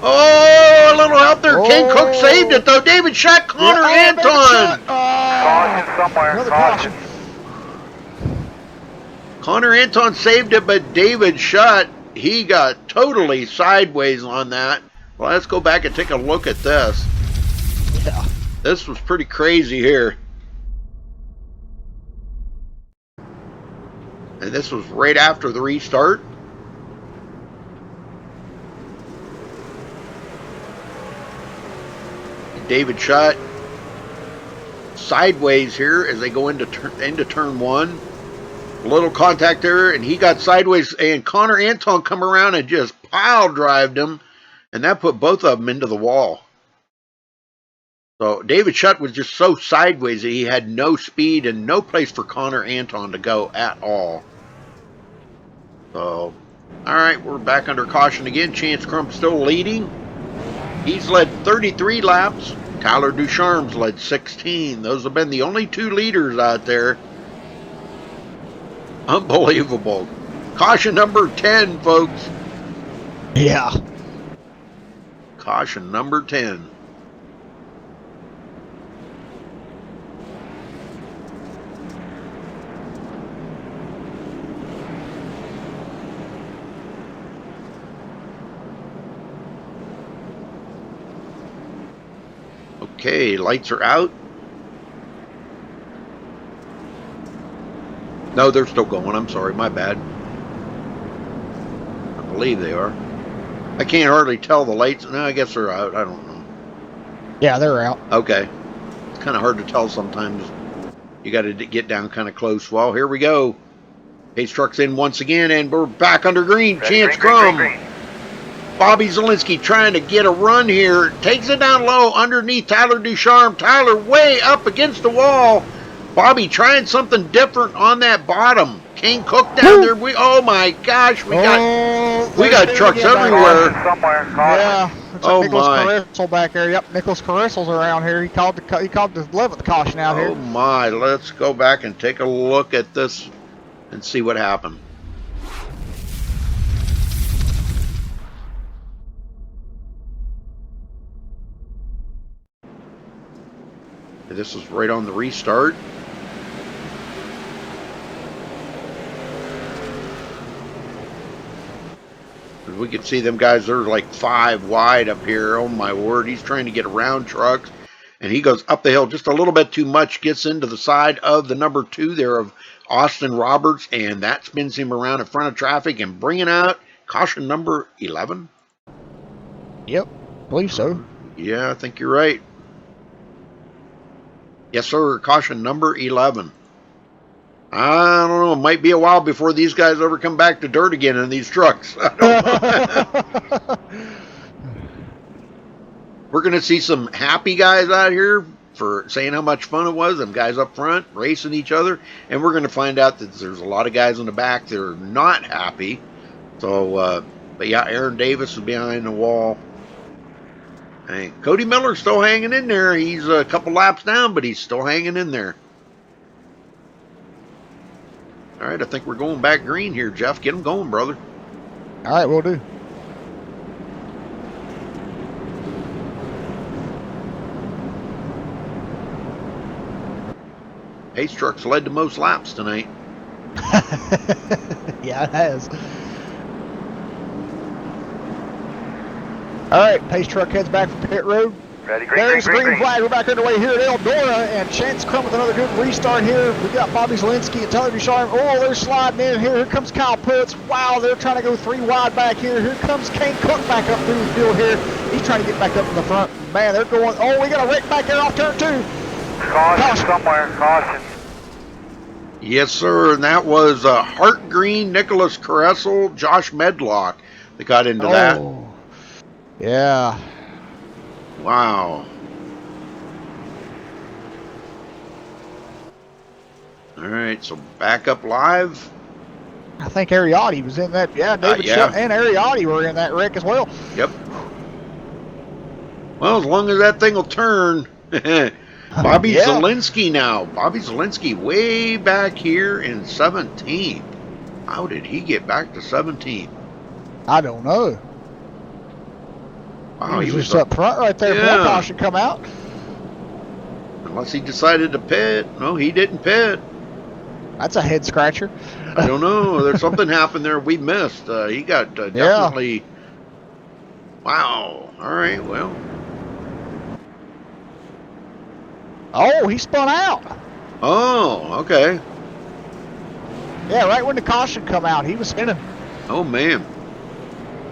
Oh, a little help there. King Cook saved it, though. David shot Connor Anton. Caution somewhere. Caution. Connor Anton saved it, but David shot. He got totally sideways on that. Well, let's go back and take a look at this. Yeah. This was pretty crazy here. And this was right after the restart. David shot sideways here as they go into turn 1. A little contact there, and he got sideways, and Connor Anton come around and just pile drived him, and that put both of them into the wall. So David Shutt was just so sideways that he had no speed and no place for Connor Anton to go at all. So, all right, we're back under caution again. Chance Crum still leading. He's led 33 laps. Tyler Ducharme's led 16. Those have been the only 2 leaders out there. Unbelievable. Caution number 10, folks. Yeah. caution number 10. Okay, lights are out. No, they're still going. I'm sorry, my bad. I believe they are. I can't hardly tell the lights. No, I guess they're out. I don't know. Yeah, they're out. Okay. It's kind of hard to tell sometimes. You got to get down kind of close. Well, here we go. Pace truck's in once again, and we're back under green. Ready, Chance green, Crum. green. Bobby Zielinski trying to get a run here. Takes it down low underneath Tyler Ducharme. Tyler way up against the wall. Bobby trying something different on that bottom. Kane Cook down there. Oh my gosh, we got trucks everywhere. Somewhere. Yeah. Looks Oh like Nicholas my. Carissel back there. Yep, Nicholas Carissel's around here. He called the 11th caution out Oh here. my, let's go back and take a look at this and see what happened. This is right on the restart. We could see them guys, they're like 5 wide up here. Oh my word, he's trying to get around trucks. And he goes up the hill just a little bit too much, gets into the side of the number 2 there of Austin Roberts, and that spins him around in front of traffic and bringing out caution number 11. Yep, believe so. Yeah, I think you're right. Yes, sir, caution number 11. I don't know. It might be a while before these guys ever come back to dirt again in these trucks. I don't know. We're going to see some happy guys out here for saying how much fun it was. Them guys up front racing each other. And we're going to find out that there's a lot of guys in the back that are not happy. So, but yeah, Aaron Davis is behind the wall. And Cody Miller's still hanging in there. He's a couple laps down, but he's still hanging in there. All right, I think we're going back green here, Jeff. Get them going, brother. All right, we'll do. Pace Truck's led to most laps tonight. Yeah, it has. All right, Pace Truck heads back from pit road. Ready, green, There's the green, green green. flag. We're back underway here at Eldora, and Chance Crum with another good restart here. We got Bobby Zielinski and Tyler Ducharme. Oh, they're sliding in here. Here comes Kyle Putz. Wow, they're trying to go 3 wide back here. Here comes Kane Cook back up through the field here. He's trying to get back up in the front. Man, they're going. Oh, we got a wreck back there off turn 2. Caution somewhere. Caution. Yes, sir. And that was Hart Green, Nicholas Caressel, Josh Medlock that got into that. Yeah. Wow. All right, so back up live. I think Ariotti was in that. Yeah, David yeah. Shelton and Ariotti were in that wreck as well. Yep. Well, as long as that thing will turn. Bobby Yeah. Zielinski now. Bobby Zielinski way back here in 17th. How did he get back to 17th? I don't know. Wow, he was just up front right there before caution come out. Unless he decided to pit. No, he didn't pit. That's a head scratcher. I don't know. There's something happened there we missed. He got definitely... Wow. All right, well. Oh, he spun out. Oh, okay. Yeah, right when the caution come out, he was spinning. Oh, man.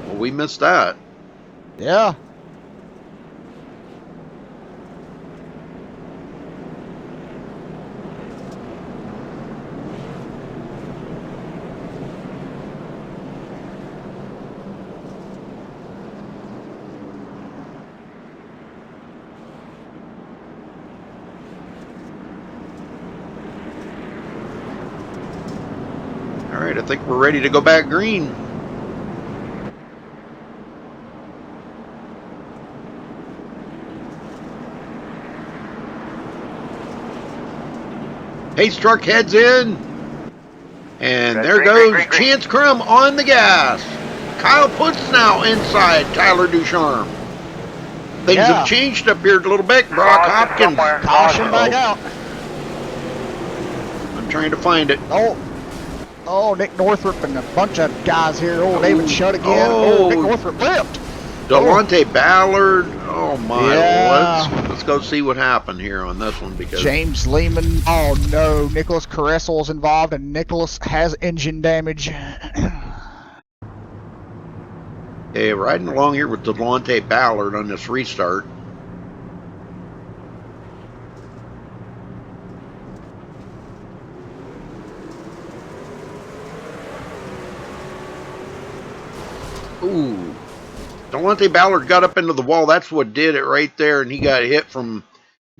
Well, we missed that. Yeah. All right, I think we're ready to go back green. Pace Truck heads in. And Red, there green, goes green, green. Chance Crum on the gas. Kyle Putz now inside Tyler Ducharme. Things Yeah. have changed up here a little bit. Brock Hopkins. Caution back out. I'm trying to find it. Oh, Nick Northrup and a bunch of guys here. Oh, David Shutt again. Oh. Oh, Nick Northrup ripped. Delonte Ballard. Oh my. Yeah. Let's go see what happened here on this one because James Lehman. Oh no, Nicholas Caressel's involved, and Nicholas has engine damage. hey, riding along here with Delonte Ballard on this restart. Ooh. Delonte Ballard got up into the wall. That's what did it right there, and he got hit from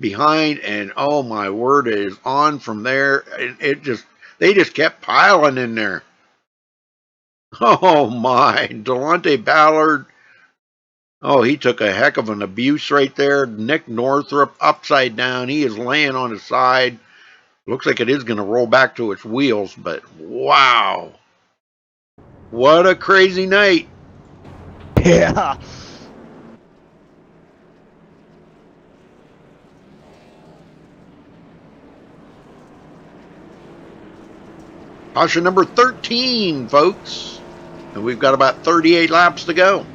behind, and oh my word, it is on from there. They just kept piling in there. Oh my, Delonte Ballard. Oh, he took a heck of an abuse right there. Nick Northrup upside down. He is laying on his side. Looks like it is going to roll back to its wheels, but wow. What a crazy night. Yeah. Caution number 13, folks. And we've got about 38 laps to go.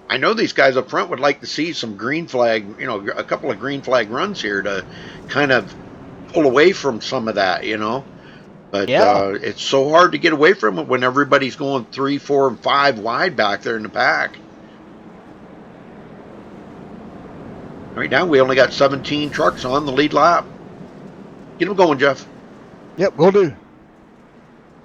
I know these guys up front would like to see some green flag, a couple of green flag runs here to kind of pull away from some of that, But Yeah. it's so hard to get away from it when everybody's going 3, 4, and 5 wide back there in the pack. Right now, we only got 17 trucks on the lead lap. Get them going, Jeff. Yep, we'll do.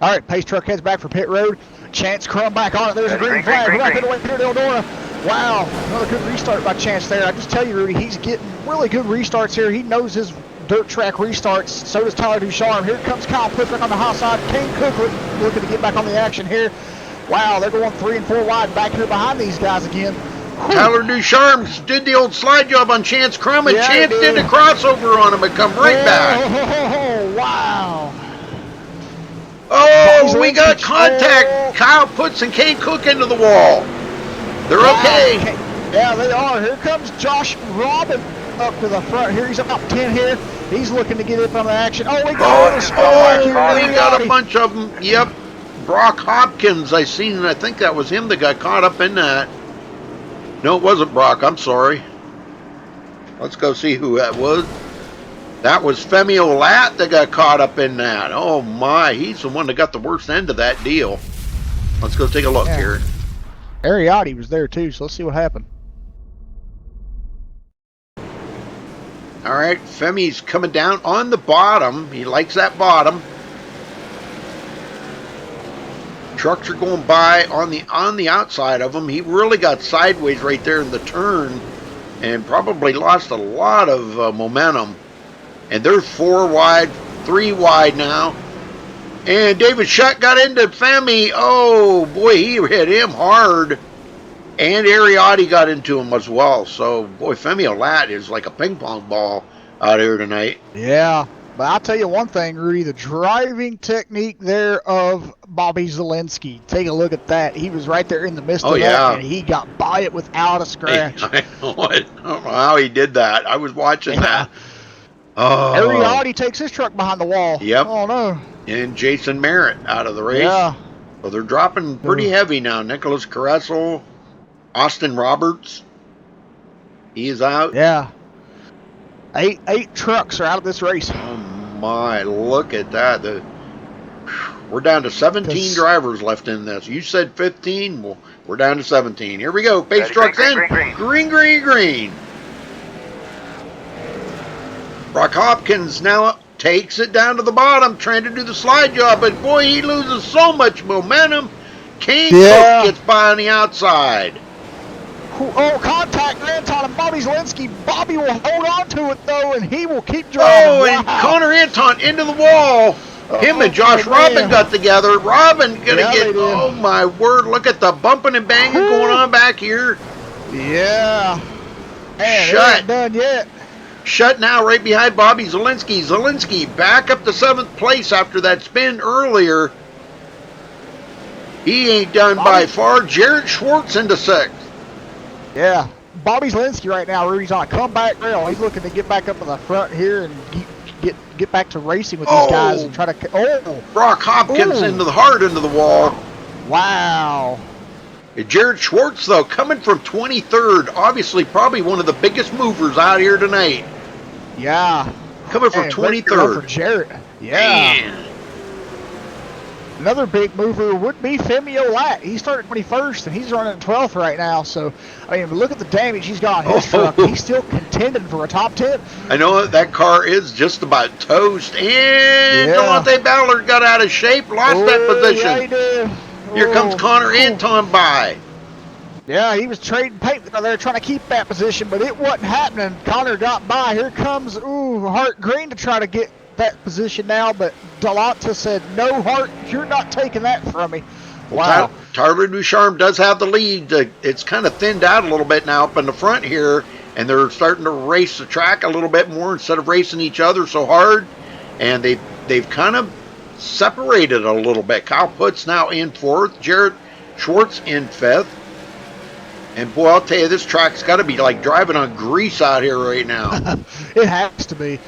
All right, pace truck heads back for pit road. Chance Crum back on it. There's a green flag. We're not going to wait Peter Eldora. Wow, another good restart by Chance there. I just tell you, Rudy, he's getting really good restarts here. He knows his dirt track restarts. So does Tyler Ducharme. Here comes Kyle Pliffrick on the hot side. Kane Cook looking to get back on the action here. Wow, they're going 3 and 4 wide back here behind these guys again. Whew. Tyler Ducharme did the old slide job on Chance Crum, and Chance did a crossover on him and come right back. Oh, wow. Oh, we got contact. Kyle puts and Kane Cook into the wall. They're okay. Yeah, they are. Here comes Josh Robin up to the front here. He's about 10 here. He's looking to get in on the action. Oh, we got a bunch of them. Yep. Brock Hopkins, I think that was him that got caught up in that. No, it wasn't Brock. I'm sorry. Let's go see who that was. That was Femi Olat that got caught up in that. Oh my, he's the one that got the worst end of that deal. Let's go take a look here. Ariotti was there too, so let's see what happened. All right, Femi's coming down on the bottom. He likes that bottom. Trucks are going by on the outside of him. He really got sideways right there in the turn and probably lost a lot of momentum. And they're 4 wide, 3 wide now. And David Shutt got into Femi. Oh, boy, he hit him hard. And Ariotti got into him as well. So, boy, Femi Olat is like a ping pong ball out here tonight. Yeah, but I'll tell you one thing, Rudy, the driving technique there of Bobby Zielinski. Take a look at that. He was right there in the midst of that, and he got by it without a scratch. Hey, I don't know how he did that. I was watching that. Oh. Ariotti takes his truck behind the wall. Yep. Oh, no. And Jason Merritt out of the race. Yeah. So they're dropping pretty heavy now. Nicholas Caressel, Austin Roberts, he is out. Yeah. Eight trucks are out of this race. Oh my, look at that. We're down to 17 drivers left in this. You said 15. Well, we're down to 17. Here we go. Pace trucks in. Green. Brock Hopkins now takes it down to the bottom, trying to do the slide job, but boy, he loses so much momentum. Kane Cook gets by on the outside. Oh, contact Anton and Bobby Zielinski. Bobby will hold on to it, though, and he will keep driving. Oh, and Connor Anton into the wall. Him and Josh Robin got together. Robin gonna get, oh my word, look at the bumping and banging going on back here. Yeah. Man, Shutt. it ain't done yet. Shutt now right behind Bobby Zielinski. Zielinski back up to 7th place after that spin earlier. He ain't done by far. Jarrett Schwartz into 6th. Yeah. Bobby Zielinski right now, Rudy's on a comeback rail. He's looking to get back up in the front here and get back to racing with these guys and try to. Oh, Brock Hopkins into the hard into the wall. Wow. Jarrett Schwartz, though, coming from 23rd, obviously probably one of the biggest movers out here tonight. Yeah. Coming from 23rd. For Jarrett. Yeah. Man. Another big mover would be Femio Latt. He started 21st, and he's running 12th right now. So, I mean, look at the damage he's got on his truck. He's still contending for a top 10. I know that car is just about toast. And Delonte Ballard got out of shape, lost that position. Yeah, he did. Here comes Connor Anton by. Yeah, he was trading paint there trying to keep that position, but it wasn't happening. Connor got by. Here comes, Hart Green to try to get that position now, but Delonte said, no, Hart, you're not taking that from me. Wow. Tyler Ducharme does have the lead. It's kind of thinned out a little bit now up in the front here, and they're starting to race the track a little bit more instead of racing each other so hard, and they've kind of separated a little bit. Kyle Putt's now in 4th, Jarrett Schwartz in 5th, and boy, I'll tell you, this track's got to be like driving on grease out here right now. It has to be.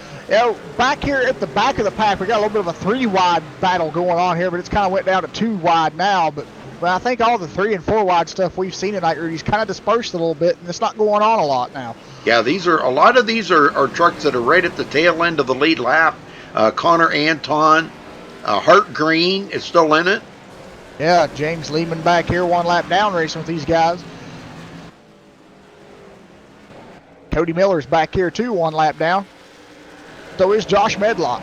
Back here at the back of the pack, we got a little bit of a 3-wide battle going on here, but it's kind of went down to 2-wide now. But I think all the 3 and 4-wide stuff we've seen tonight, Rudy's kind of dispersed a little bit, and it's not going on a lot now. Yeah, a lot of these are trucks that are right at the tail end of the lead lap. Connor Anton, Hart Green is still in it. Yeah, James Lehman back here 1 lap down racing with these guys. Cody Miller's back here too, 1 lap down. So is Josh Medlock.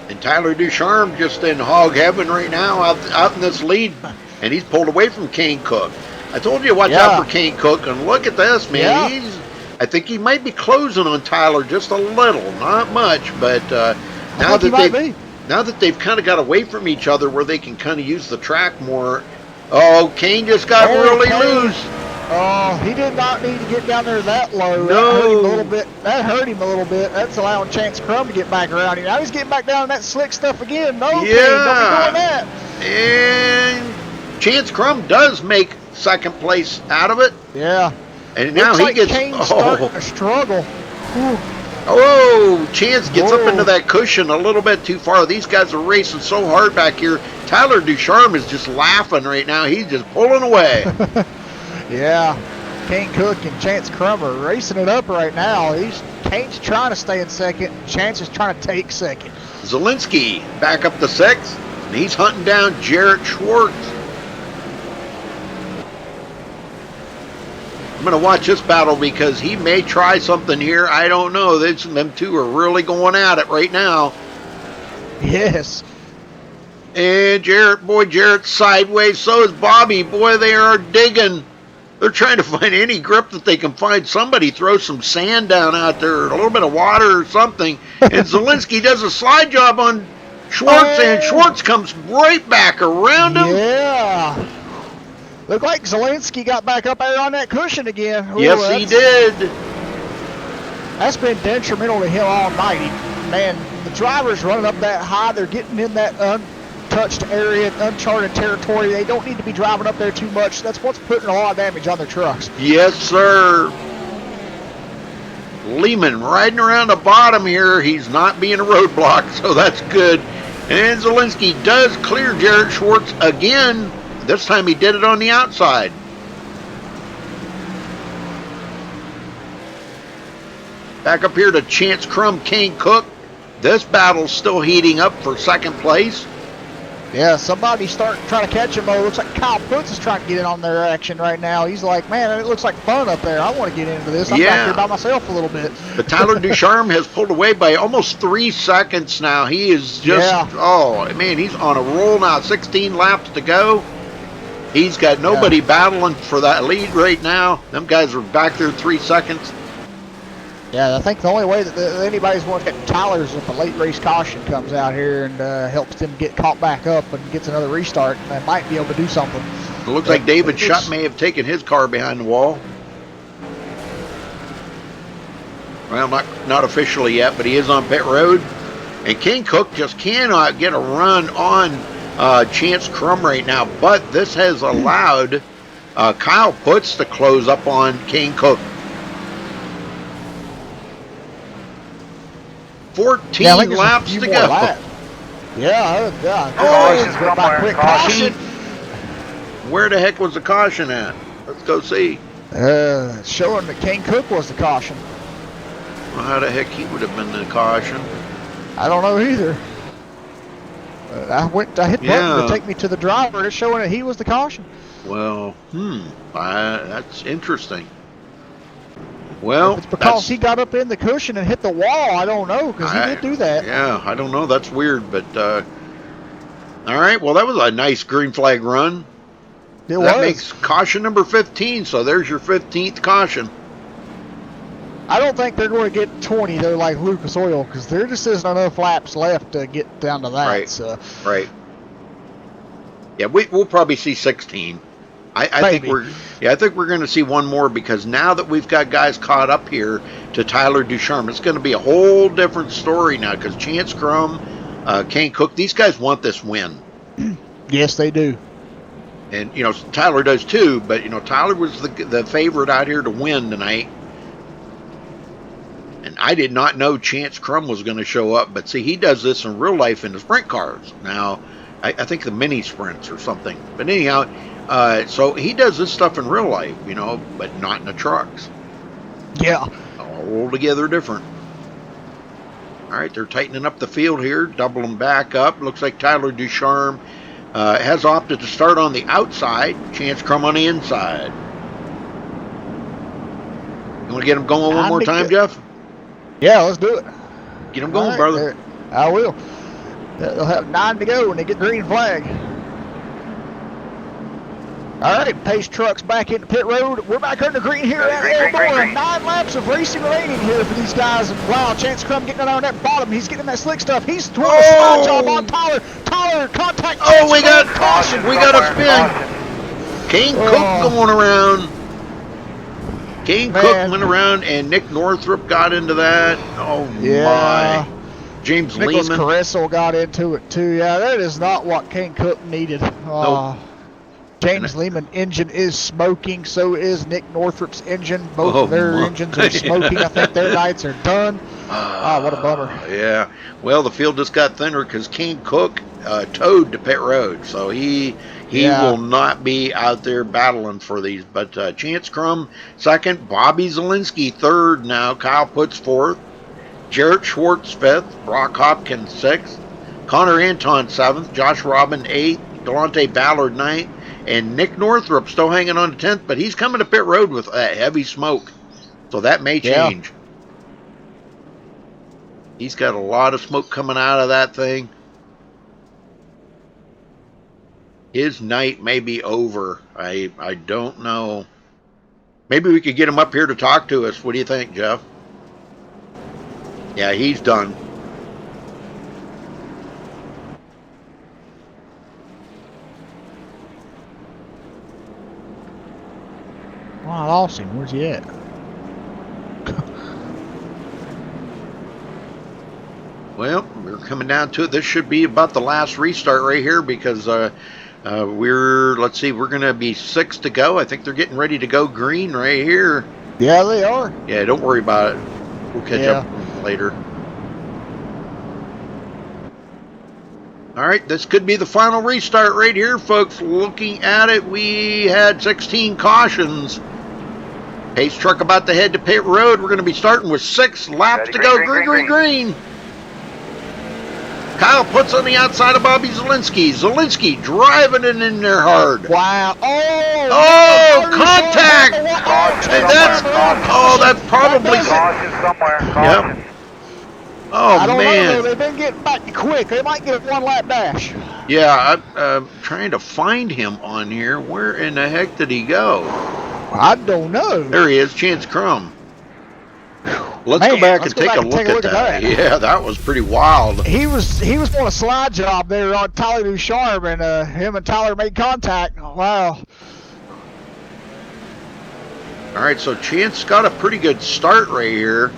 And Tyler Ducharme just in hog heaven right now out in this lead, and he's pulled away from Kane Cook. I told you to watch out for Kane Cook, and look at this, man. Yeah. I think he might be closing on Tyler just a little, not much, but now that they've kind of got away from each other where they can kind of use the track more. Oh, Kane just got really loose. Oh, he did not need to get down there that low. No. That hurt him a little bit. That's allowing Chance Crum to get back around here. Now he's getting back down in that slick stuff again. No, Kane, don't be doing that. And Chance Crum does make 2nd place out of it. Yeah. And now he gets starting to struggle. Chance gets up into that cushion a little bit too far. These guys are racing so hard back here. Tyler Ducharme is just laughing right now. He's just pulling away. Yeah, Kane Cook and Chance Crum are racing it up right now. Kane's trying to stay in 2nd. Chance is trying to take 2nd. Zielinski back up to 6th, and he's hunting down Jarrett Schwartz. I'm going to watch this battle because he may try something here. I don't know. Them two are really going at it right now. Yes. And Jarrett's sideways. So is Bobby. Boy, they are digging. They're trying to find any grip that they can find. Somebody throw some sand down out there, a little bit of water or something. And Zielinski does a slide job on Schwartz, and Schwartz comes right back around him. Yeah. Look like Zielinski got back up there on that cushion again. Ooh, yes, he did. That's been detrimental to him all night. Man, the drivers running up that high, they're getting in that untouched area, uncharted territory. They don't need to be driving up there too much. That's what's putting a lot of damage on their trucks. Yes, sir. Lehman riding around the bottom here. He's not being a roadblock, so that's good. And Zielinski does clear Jarrett Schwartz again. This time he did it on the outside. Back up here to Chance Crum, Kane Cook. This battle's still heating up for 2nd place. Yeah, somebody's starting trying to catch him. Looks like Kyle Puts is trying to get in on their action right now. He's like, man, it looks like fun up there. I want to get into this. I'm back here by myself a little bit. But Tyler Ducharme has pulled away by almost 3 seconds now. He is just, he's on a roll now. 16 laps to go. He's got nobody battling for that lead right now. Them guys are back there 3 seconds. Yeah, I think the only way that anybody's going to get Tyler is if a late race caution comes out here and helps them get caught back up and gets another restart. They might be able to do something. It looks like David Schutt may have taken his car behind the wall. Well, not officially yet, but he is on pit road. And King Cook just cannot get a run on Chance Crum right now. But this has allowed Kyle Putz to close up on King Cook. 14 laps to go. Yeah. Caution. Caution. Where the heck was the caution at? Let's go see. Showing that King Cook was the caution. Well, how the heck he would have been the caution? I don't know either. I hit the button to take me to the driver. It's showing that he was the caution. Well, that's interesting. Well, if it's because he got up in the cushion and hit the wall, I don't know, because he did do that. Yeah, I don't know. That's weird, but all right. Well, that was a nice green flag run. That makes caution number 15, so there's your 15th caution. I don't think they're going to get 20, though, like Lucas Oil, because there just isn't enough laps left to get down to that. Right, so. Right. Yeah, we'll probably see 16. I think we're going to see one more, because now that we've got guys caught up here to Tyler Ducharme, it's going to be a whole different story now, because Chance Crum, King Cook, these guys want this win. Yes, they do. And, Tyler does too, but, Tyler was the favorite out here to win tonight. And I did not know Chance Crum was going to show up, but see, he does this in real life in the sprint cars. Now, I think the mini sprints or something. But anyhow, so he does this stuff in real life, but not in the trucks. Yeah. Altogether different. All right, they're tightening up the field here, doubling back up. Looks like Tyler Ducharme has opted to start on the outside, Chance Crum on the inside. You want to get him going one more time, Jeff? Yeah, let's do it. Get him going, brother. I will. They'll have 9 to go when they get green flag. All right, Pace Trucks back into pit road. We're back under green here at Eldora. 9 laps of racing remaining here for these guys. And wow, Chance Crum getting on that bottom. He's getting that slick stuff. He's throwing a slide job on Tyler. Tyler, contact Chance we got caution. We got a spin. King Cook going around. King Cook went around, and Nick Northrup got into that. Oh, my. James Nicholas Lehman. Carrisso got into it, too. Yeah, that is not what King Cook needed. Nope. James Lehman engine is smoking. So is Nick Northrup's engine. Both of their engines are smoking. I think their nights are done. What a bummer. Yeah. Well, the field just got thinner because King Cook towed to pit road. So he will not be out there battling for these. But Chance Crum second, Bobby Zielinski third now, Kyle Putz fourth, Jarrett Schwartz fifth, Brock Hopkins sixth, Connor Anton seventh, Josh Robin eighth, Delonte Ballard ninth, and Nick Northrup still hanging on to 10th, but he's coming to pit road with heavy smoke. So that may change. Yeah. He's got a lot of smoke coming out of that thing. His night may be over. I don't know. Maybe we could get him up here to talk to us. What do you think, Jeff? Yeah, he's done. Well, I lost him. Where's he at? Well, we're coming down to it. This should be about the last restart right here because let's see, we're going to be 6 to go. I think they're getting ready to go green right here. Yeah, they are. Yeah, don't worry about it. We'll catch up later. All right, this could be the final restart right here, folks. Looking at it, we had 16 cautions. Pace truck about to head to pit road. We're going to be starting with 6 laps to go. Green. Kyle Putz on the outside of Bobby Zielinski. Zielinski driving it in there hard. Wow. Contact. That's probably... Caution somewhere. Caution. Yep. Oh, I don't man. know. They've been getting back quick. They might get a 1-lap dash. Yeah, I'm trying to find him on here. Where in the heck did he go? I don't know. There he is, Chance Crum. Let's go back and take a look at that. Yeah, that was pretty wild. He was on a slide job there on Tyler Ducharme, and him and Tyler made contact. Wow. All right, so Chance got a pretty good start right here.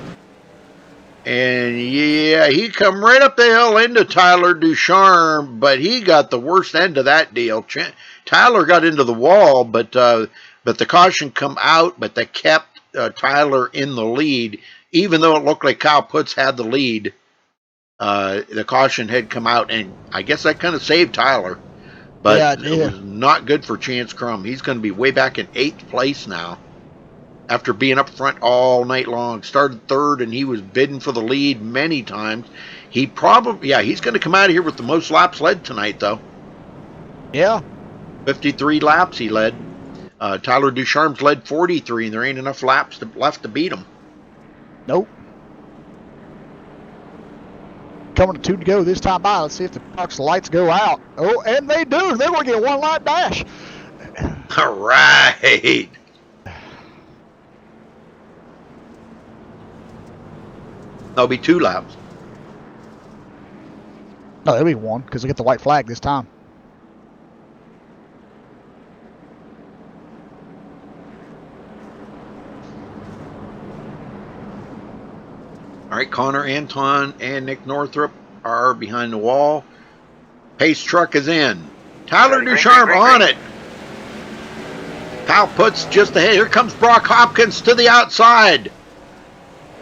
And yeah, he come right up the hill into Tyler Ducharme, but he got the worst end of that deal. Tyler got into the wall, but the caution come out, but they kept Tyler in the lead, even though it looked like Kyle Putz had the lead. The caution had come out, and I guess that kind of saved Tyler, but Yeah, it it did. was not good for Chance Crum. He's going to be way back in 8th place now. After being up front all night long, started 3rd, and he was bidding for the lead many times. He's going to come out of here with the most laps led tonight, though. Yeah. 53 laps he led. Tyler Ducharme's led 43, and there ain't enough laps left to beat him. Nope. Coming to 2 to go this time by. Let's see if the truck's lights go out. Oh, and they do. They're going to get a 1-lap dash. All right. That'll be 2 laps. No, it'll be 1 because they get the white flag this time. All right, Connor Anton and Nick Northrup are behind the wall. Pace truck is in. Tyler Ducharme on it. Kyle Putz just ahead. Here comes Brock Hopkins to the outside.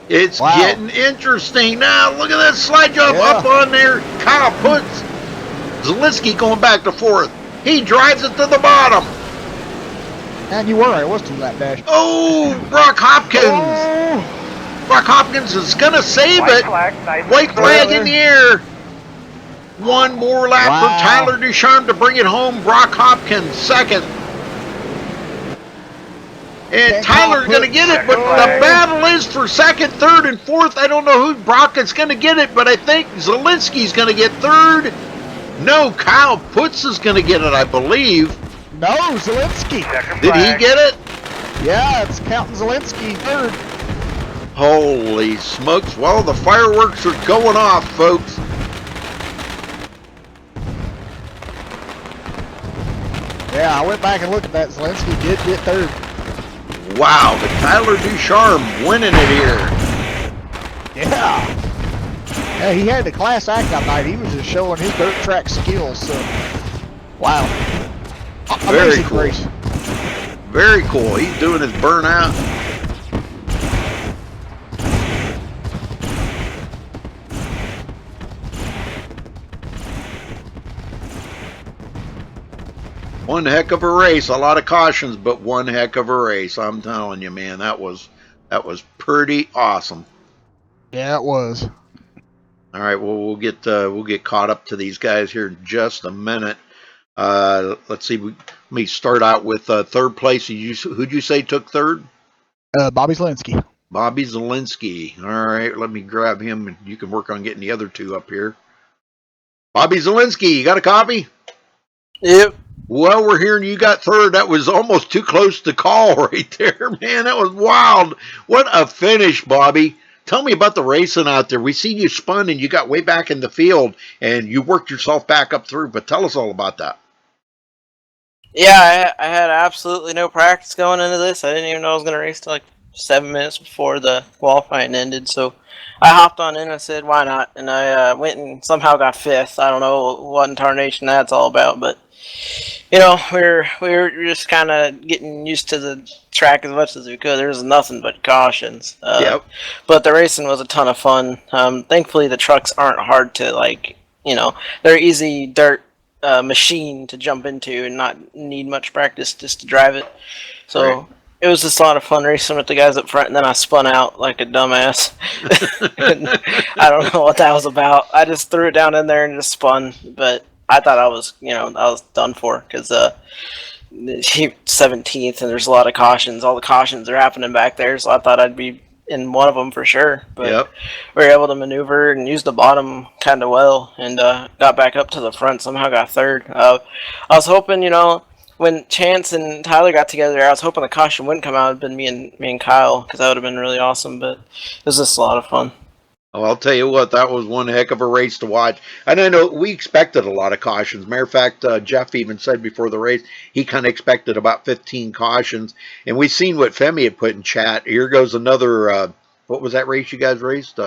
It's getting interesting now. Look at that slide jump up on there. Kyle Putz. Zielinski going back to 4th. He drives it to the bottom. And you were right. It was 2-lap dash. Oh, Brock Hopkins. Oh. Brock Hopkins is going to save it. White flag in the air. 1 more lap for Tyler Ducharme to bring it home. Brock Hopkins 2nd. And Tyler's going to get it, but the battle is for 2nd, 3rd, and 4th. I don't know who Brock is going to get it, but I think Zielinski's going to get 3rd. No, Kyle Putz is going to get it, I believe. No, Zielinski. Did he get it? Yeah, it's counting Zielinski 3rd. Holy smokes. Well, the fireworks are going off, folks. Yeah, I went back and looked at that. Zielinski did get 3rd. Wow, but Tyler Ducharme winning it here. Yeah. Yeah, he had the class act that night. He was just showing his dirt track skills. So, wow. Very cool. Race. Very cool. He's doing his burnout. One heck of a race. A lot of cautions, but one heck of a race. I'm telling you, man, that was pretty awesome. Yeah, it was. All right, well, we'll get caught up to these guys here in just a minute. Let's see. Let me start out with 3rd place. Who'd you say took 3rd? Bobby Zielinski. Bobby Zielinski. All right, let me grab him, and you can work on getting the other 2 up here. Bobby Zielinski, you got a copy? Yep. Well, we're hearing you got 3rd. That was almost too close to call right there, man. That was wild. What a finish, Bobby. Tell me about the racing out there. We seen you spun and you got way back in the field and you worked yourself back up through, but tell us all about that. Yeah, I had absolutely no practice going into this. I didn't even know I was going to race till like 7 minutes before the qualifying ended, so I hopped on in and I said, why not? And I went and somehow got 5th. I don't know what in tarnation that's all about, but you know, we were just kind of getting used to the track as much as we could. There was nothing but cautions. Yep. But the racing was a ton of fun. Thankfully, the trucks aren't hard to, like, you know, they're easy dirt machine to jump into and not need much practice just to drive it. So right. It was just a lot of fun racing with the guys up front, and then I spun out like a dumbass. I don't know what that was about. I just threw it down in there and just spun, but I thought I was done for because 17th and there's a lot of cautions. All the cautions are happening back there, so I thought I'd be in one of them for sure. But we were able to maneuver and use the bottom kind of well, and got back up to the front. Somehow got 3rd. I was hoping, when Chance and Tyler got together, I was hoping the caution wouldn't come out. It'd been me and Kyle, because that would have been really awesome. But it was just a lot of fun. Oh, I'll tell you what, that was one heck of a race to watch. And I know we expected a lot of cautions. Matter of fact, Jeff even said before the race, he kind of expected about 15 cautions. And we've seen what Femi had put in chat. Here goes another, what was that race you guys raced?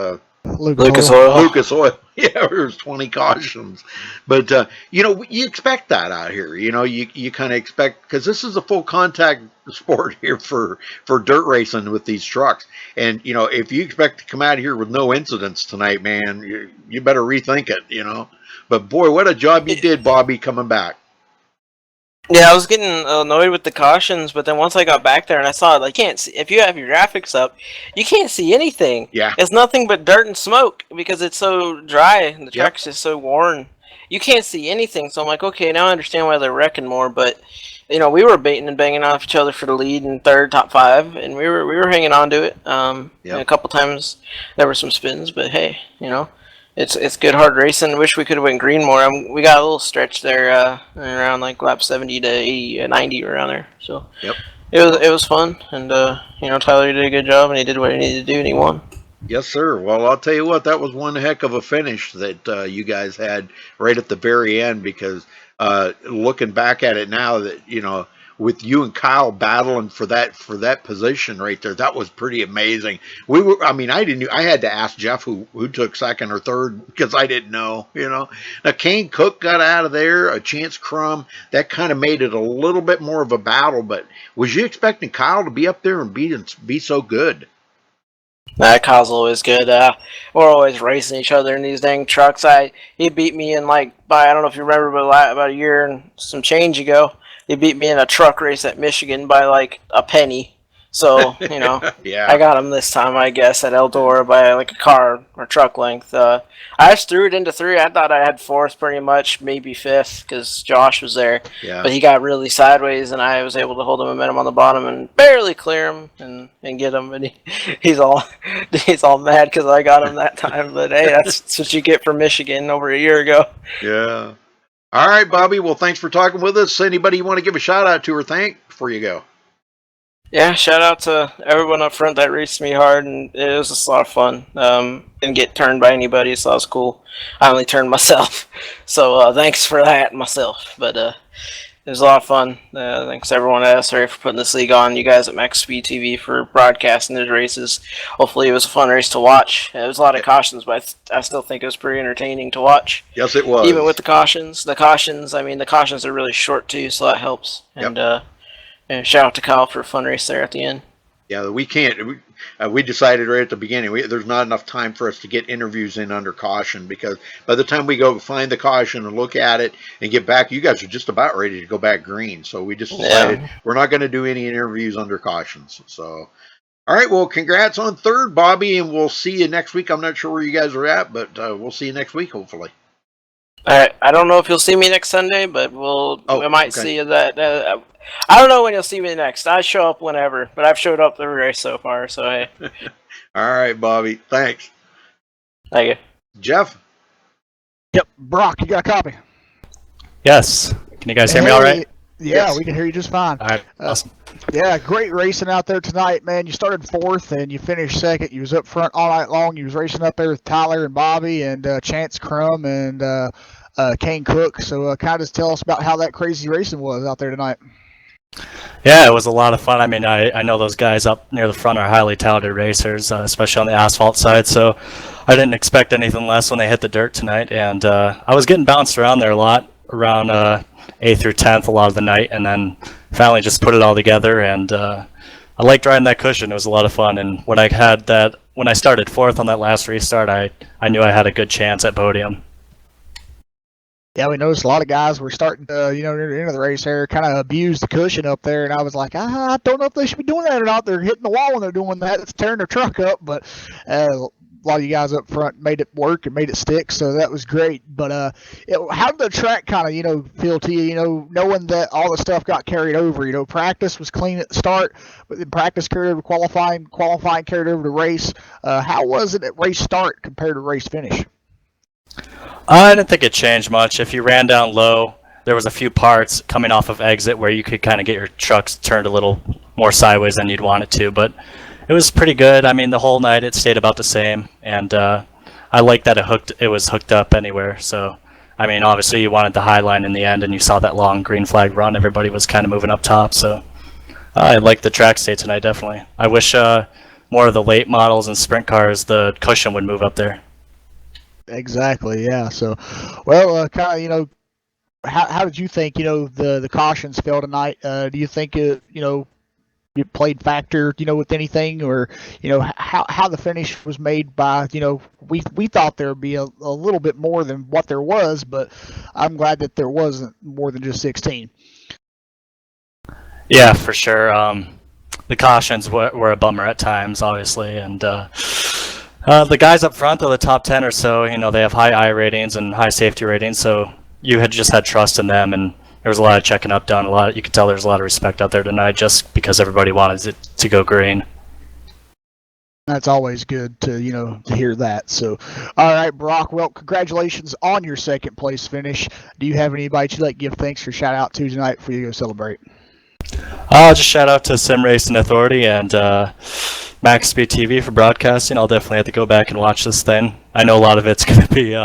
Lucas Oil. Lucas Oil. Yeah, there's 20 cautions. But, you expect that out here. You kind of expect, because this is a full contact sport here for dirt racing with these trucks. And, if you expect to come out here with no incidents tonight, man, you better rethink it. But, boy, what a job you did, Bobby, coming back. Yeah, I was getting annoyed with the cautions, but then once I got back there and I saw it, like, can't see, if you have your graphics up, you can't see anything. Yeah. It's nothing but dirt and smoke because it's so dry and the track's just so worn. You can't see anything, so I'm like, okay, now I understand why they're wrecking more. But we were baiting and banging off each other for the lead in third, top five, and we were hanging on to it. And a couple times there were some spins, but hey, It's good hard racing. Wish we could have went green more. We got a little stretch there around like lap 70 to 80, 90 around there. So it was fun, and Tyler did a good job, and he did what he needed to do, and he won. Yes, sir. Well, I'll tell you what, that was one heck of a finish that you guys had right at the very end, because looking back at it now, that with you and Kyle battling for that position right there, that was pretty amazing. I had to ask Jeff who took second or third, because I didn't know. Now Kane Cook got out of there, a Chance Crum, that kind of made it a little bit more of a battle. But was you expecting Kyle to be up there and be so good? Kyle's always good. We're always racing each other in these dang trucks. He beat me in by, I don't know if you remember, but about a year and some change ago, he beat me in a truck race at Michigan by like a penny. So, Yeah. I got him this time, I guess, at Eldora by like a car or truck length. I just threw it into three. I thought I had fourth pretty much, maybe fifth, because Josh was there. Yeah. But he got really sideways, and I was able to hold the momentum on the bottom and barely clear him and get him. And he's all mad because I got him that time. But hey, that's what you get from Michigan over a year ago. Yeah. All right, Bobby. Well, thanks for talking with us. Anybody you want to give a shout out to or thank before you go? Yeah, shout out to everyone up front that raced me hard, and it was just a lot of fun. Didn't get turned by anybody, so that was cool. I only turned myself, so thanks for that myself. But it was a lot of fun. Thanks to everyone at SRA for putting this league on. You guys at MaxSpeedTV for broadcasting those races. Hopefully, it was a fun race to watch. It was a lot of cautions, but I still think it was pretty entertaining to watch. Yes, it was. Even with the cautions. The cautions are really short too, so that helps. And shout out to Kyle for a fun race there at the end. Yeah, we can't. We decided right at the beginning, there's not enough time for us to get interviews in under caution, because by the time we go find the caution and look at it and get back, you guys are just about ready to go back green. So we just decided we're not going to do any interviews under cautions. So, all right, well, congrats on third, Bobby, and we'll see you next week. I'm not sure where you guys are at, but we'll see you next week, hopefully. All right, I don't know if you'll see me next Sunday, but I might see you that. I don't know when you'll see me next. I show up whenever, but I've showed up every race so far, so hey. All right, Bobby. Thanks. Thank you. Jeff? Yep. Brock, you got a copy? Yes. Can you guys hear me all right? Yeah, we can hear you just fine. All right. Awesome. Yeah, great racing out there tonight, man. You started fourth and you finished second. You was up front all night long. You was racing up there with Tyler and Bobby and Chance Crum and Kane Cook. So kind of just tell us about how that crazy racing was out there tonight. Yeah, it was a lot of fun. I mean, I know those guys up near the front are highly talented racers, especially on the asphalt side, so I didn't expect anything less when they hit the dirt tonight. And I was getting bounced around there a lot, around 8th through 10th a lot of the night, and then finally just put it all together. And I liked riding that cushion. It was a lot of fun. And when I started fourth on that last restart, I knew I had a good chance at podium. Yeah, we noticed a lot of guys were starting to, near the end of the race there, kind of abuse the cushion up there, and I was like, I don't know if they should be doing that or not. They're hitting the wall when they're doing that. It's tearing their truck up, but a lot of you guys up front made it work and made it stick, so that was great. But how did the track kind of, feel to you, knowing that all the stuff got carried over? Practice was clean at the start, but then practice carried over to qualifying carried over to race. How was it at race start compared to race finish? I didn't think it changed much. If you ran down low, there was a few parts coming off of exit where you could kind of get your trucks turned a little more sideways than you'd want it to, but it was pretty good. I mean, the whole night it stayed about the same, and I like that it was hooked up anywhere. So, I mean, obviously you wanted the high line in the end, and you saw that long green flag run. Everybody was kind of moving up top, so I liked the track stay tonight, definitely. I wish more of the late models and sprint cars, the cushion would move up there. Exactly. Yeah. So, well, kind of, how did you think, the cautions fell tonight? Do you think it played factor, with anything, or how the finish was made by, we thought there would be a little bit more than what there was, but I'm glad that there wasn't more than just 16. Yeah, for sure. The cautions were a bummer at times, obviously, and the guys up front, though, the top 10 or so, they have high I ratings and high safety ratings, so you had just had trust in them, and there was a lot of checking up done. You could tell there's a lot of respect out there tonight, just because everybody wanted it to go green. That's always good to to hear that. So, all right, Brock. Well, congratulations on your second place finish. Do you have anybody you'd like to give thanks or shout out to tonight before you go celebrate? I'll just shout out to Sim Racing Authority and MaxSpeedTV for broadcasting. I'll definitely have to go back and watch this thing. I know a lot of it's going to be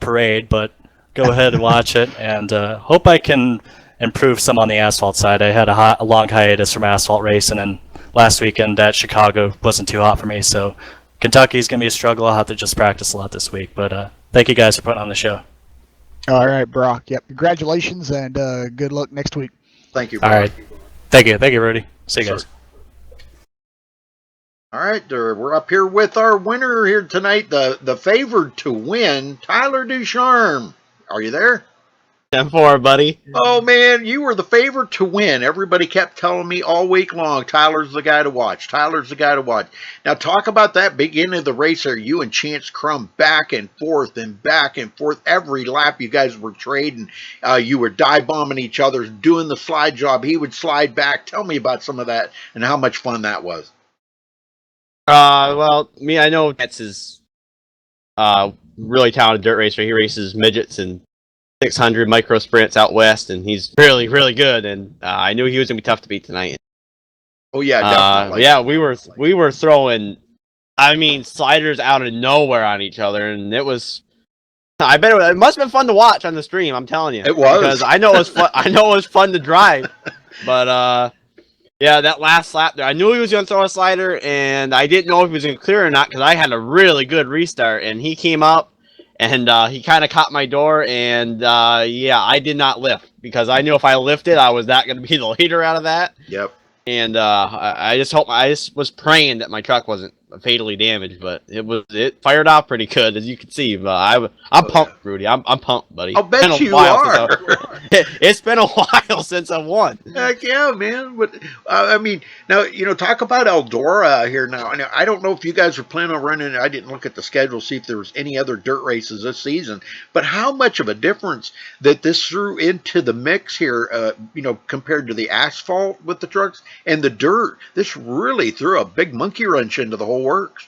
parade, but go ahead and watch it, and hope I can improve some on the asphalt side. I had a long hiatus from asphalt racing, and last weekend at Chicago wasn't too hot for me, so Kentucky's going to be a struggle. I'll have to just practice a lot this week, but thank you guys for putting on the show. All right, Brock. Yep. Congratulations, and good luck next week. Thank you, Brock. All right. Thank you, Rudy. See you guys. All right, we're up here with our winner here tonight, the favored to win, Tyler Ducharme. Are you there? 10-4, buddy. Oh, man, you were the favorite to win. Everybody kept telling me all week long, Tyler's the guy to watch. Tyler's the guy to watch. Now, talk about that beginning of the race there. You and Chance Crum back and forth and back and forth. Every lap you guys were trading. You were dive bombing each other, doing the slide job. He would slide back. Tell me about some of that and how much fun that was. Well, I know Chance is really talented dirt racer. He races midgets and 600 micro sprints out west, and he's really, really good. And I knew he was gonna be tough to beat tonight. Oh yeah, definitely. Yeah, we were throwing, sliders out of nowhere on each other, and it was. I bet it must have been fun to watch on the stream. I'm telling you, it was, because I know it was fun. I know it was fun to drive, but yeah, that last lap there, I knew he was gonna throw a slider, and I didn't know if he was gonna clear or not because I had a really good restart, and he came up. And he kind of caught my door, and yeah, I did not lift because I knew if I lifted, I was not going to be the leader out of that. Yep. And I just was praying that my truck wasn't fatally damaged, but it fired off pretty good, as you can see. But I'm pumped, Rudy. I'm pumped, buddy. I'll bet you are. It's been a while since I won. Heck yeah, man. But now talk about Eldora here now. I don't know if you guys are planning on running. I didn't look at the schedule see if there was any other dirt races this season. But how much of a difference that this threw into the mix here, compared to the asphalt with the trucks and the dirt. This really threw a big monkey wrench into the whole works.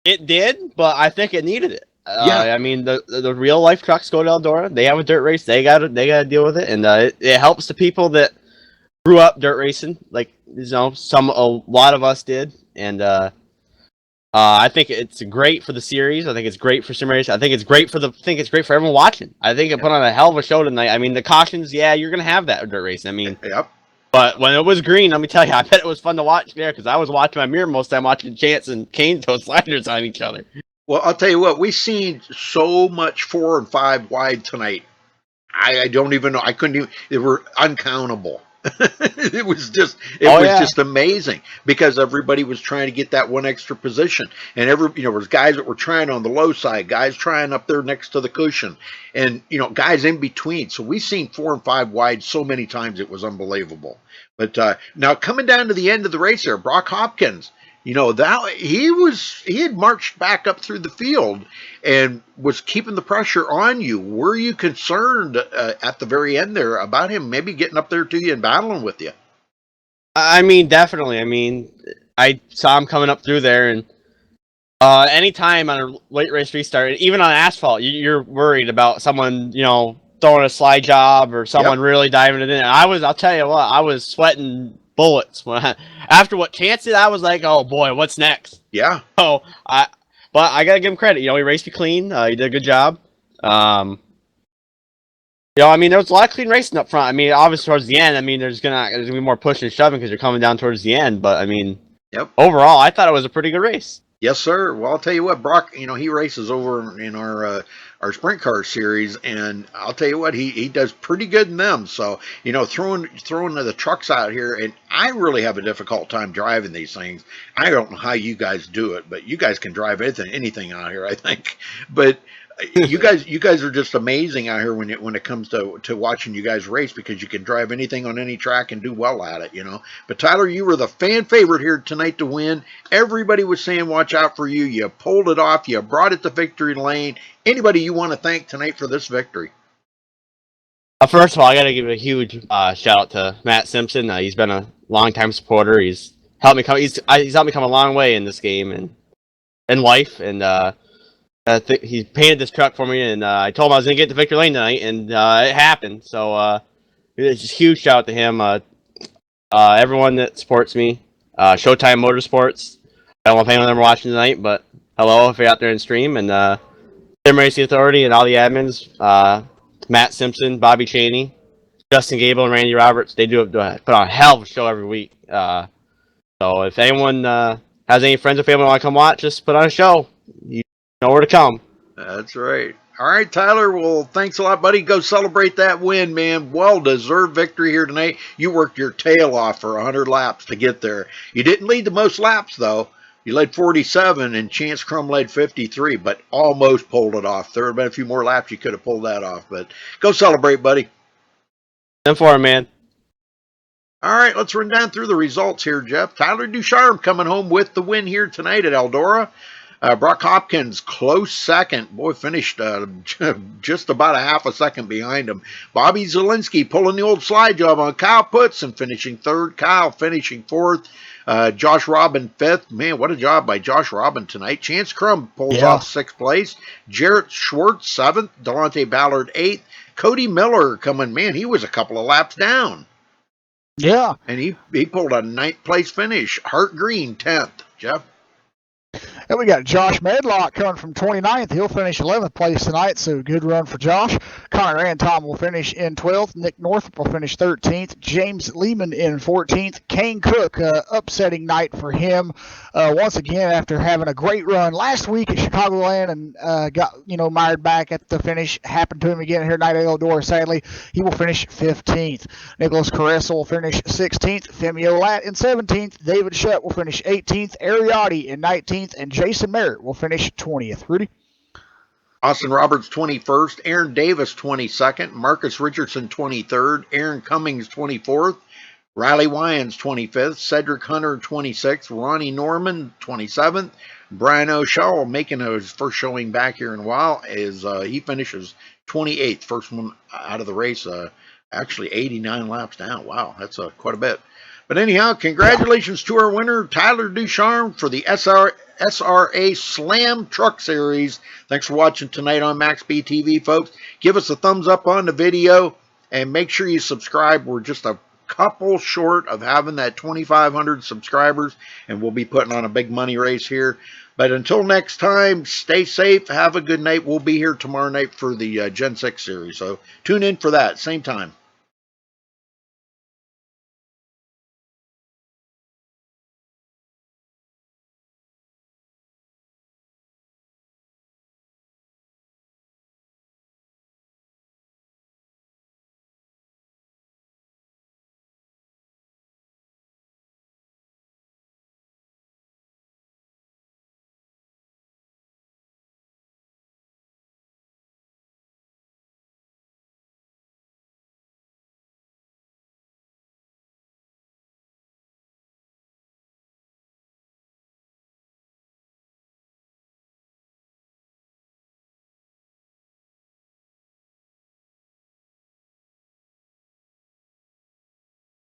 It did, but I think it needed it. Yeah. The real life trucks go to Eldora. They have a dirt race. They got to deal with it, and it helps the people that grew up dirt racing, like a lot of us did. And I think it's great for the series. I think it's great for sim racing. I think it's great for everyone watching. I think it put on a hell of a show tonight. The cautions. Yeah, you're gonna have that dirt racing. Yep. But when it was green, let me tell you, I bet it was fun to watch there because I was watching my mirror most of the time, watching Chance and Kane throw sliders on each other. Well, I'll tell you what, we've seen so much 4 and 5 wide tonight. I don't even know. I couldn't even. They were uncountable. It was just amazing because everybody was trying to get that one extra position, and there was guys that were trying on the low side, guys trying up there next to the cushion, and guys in between. So we've seen 4 and 5 wide so many times it was unbelievable. But now coming down to the end of the race there, Brock Hopkins. That he had marched back up through the field and was keeping the pressure on you. Were you concerned at the very end there about him maybe getting up there to you and battling with you? Definitely. I saw him coming up through there, and anytime on a late race restart, even on asphalt, you're worried about someone, throwing a slide job or someone really diving it in. I'll tell you what, I was sweating bullets after what Chance did. I was like, oh boy, what's next? Yeah. But I gotta give him credit. He raced me clean. He did a good job. There was a lot of clean racing up front. Obviously towards the end, there's gonna be more pushing and shoving because you're coming down towards the end. But Yep. overall, I thought it was a pretty good race. Yes, sir. Well, I'll tell you what, Brock. He races over in our sprint car series, and I'll tell you what, he does pretty good in them. So throwing the trucks out here, and I really have a difficult time driving these things. I don't know how you guys do it, but you guys can drive anything out here, I think. But you guys are just amazing out here when it comes to watching you guys race, because you can drive anything on any track and do well at it. But Tyler, you were the fan favorite here tonight to win. Everybody was saying watch out for you. You pulled it off. You brought it to victory lane. Anybody you want to thank tonight for this victory? First of all, I got to give a huge shout out to Matt Simpson. He's been a longtime supporter. He's helped me come. He's helped me come a long way in this game and in life. And he painted this truck for me, and I told him I was going to get to victory lane tonight, and it happened. So it's just a huge shout out to him. Everyone that supports me, Showtime Motorsports. I don't know if anyone ever watching tonight, but hello if you're out there in stream, and Sim Racing Authority and all the admins, Matt Simpson, Bobby Cheney, Justin Gable, and Randy Roberts. They put on a hell of a show every week. So if anyone has any friends or family want to come watch, just put on a show. You know where to come. That's right. All right, Tyler. Well, thanks a lot, buddy. Go celebrate that win, man. Well-deserved victory here tonight. You worked your tail off for 100 laps to get there. You didn't lead the most laps, though. You led 47, and Chance Crum led 53, but almost pulled it off. There would have been a few more laps you could have pulled that off, but go celebrate, buddy. And for him, man. All right, let's run down through the results here, Jeff. Tyler Ducharme coming home with the win here tonight at Eldora. Brock Hopkins, close second. Boy, finished just about a half a second behind him. Bobby Zielinski pulling the old slide job on Kyle Putz and finishing third. Kyle finishing fourth. Josh Robin fifth. Man, what a job by Josh Robin tonight. Chance Crum pulls off sixth place. Jarrett Schwartz seventh. Delonte Ballard eighth. Cody Miller coming, man, he was a couple of laps down. Yeah. And he pulled a ninth place finish. Hart Green 10th. Jeff? And we got Josh Medlock coming from 29th. He'll finish 11th place tonight, so good run for Josh. Connor Anton will finish in 12th. Nick Northrop will finish 13th. James Lehman in 14th. Kane Cook, upsetting night for him. Once again, after having a great run last week at Chicagoland and got mired back at the finish. Happened to him again here tonight at Eldora, sadly. He will finish 15th. Nicholas Caressa will finish 16th. Femi Olat in 17th. David Shutt will finish 18th. Ariati in 19th. And Jason Merritt will finish 20th. Rudy? Austin Roberts 21st. Aaron Davis 22nd. Marcus Richardson 23rd. Aaron Cummings 24th. Riley Wyans 25th. Cedric Hunter 26th. Ronnie Norman 27th. Brian O'Shell making his first showing back here in a while is he finishes 28th. First one out of the race. Actually 89 laps down. Wow, that's quite a bit. But anyhow, congratulations to our winner, Tyler Ducharme, for the SRA Slam Truck Series. Thanks for watching tonight on MaxSpeedTV, folks. Give us a thumbs up on the video, and make sure you subscribe. We're just a couple short of having that 2,500 subscribers, and we'll be putting on a big money race here. But until next time, stay safe. Have a good night. We'll be here tomorrow night for the Gen 6 series, so tune in for that, same time.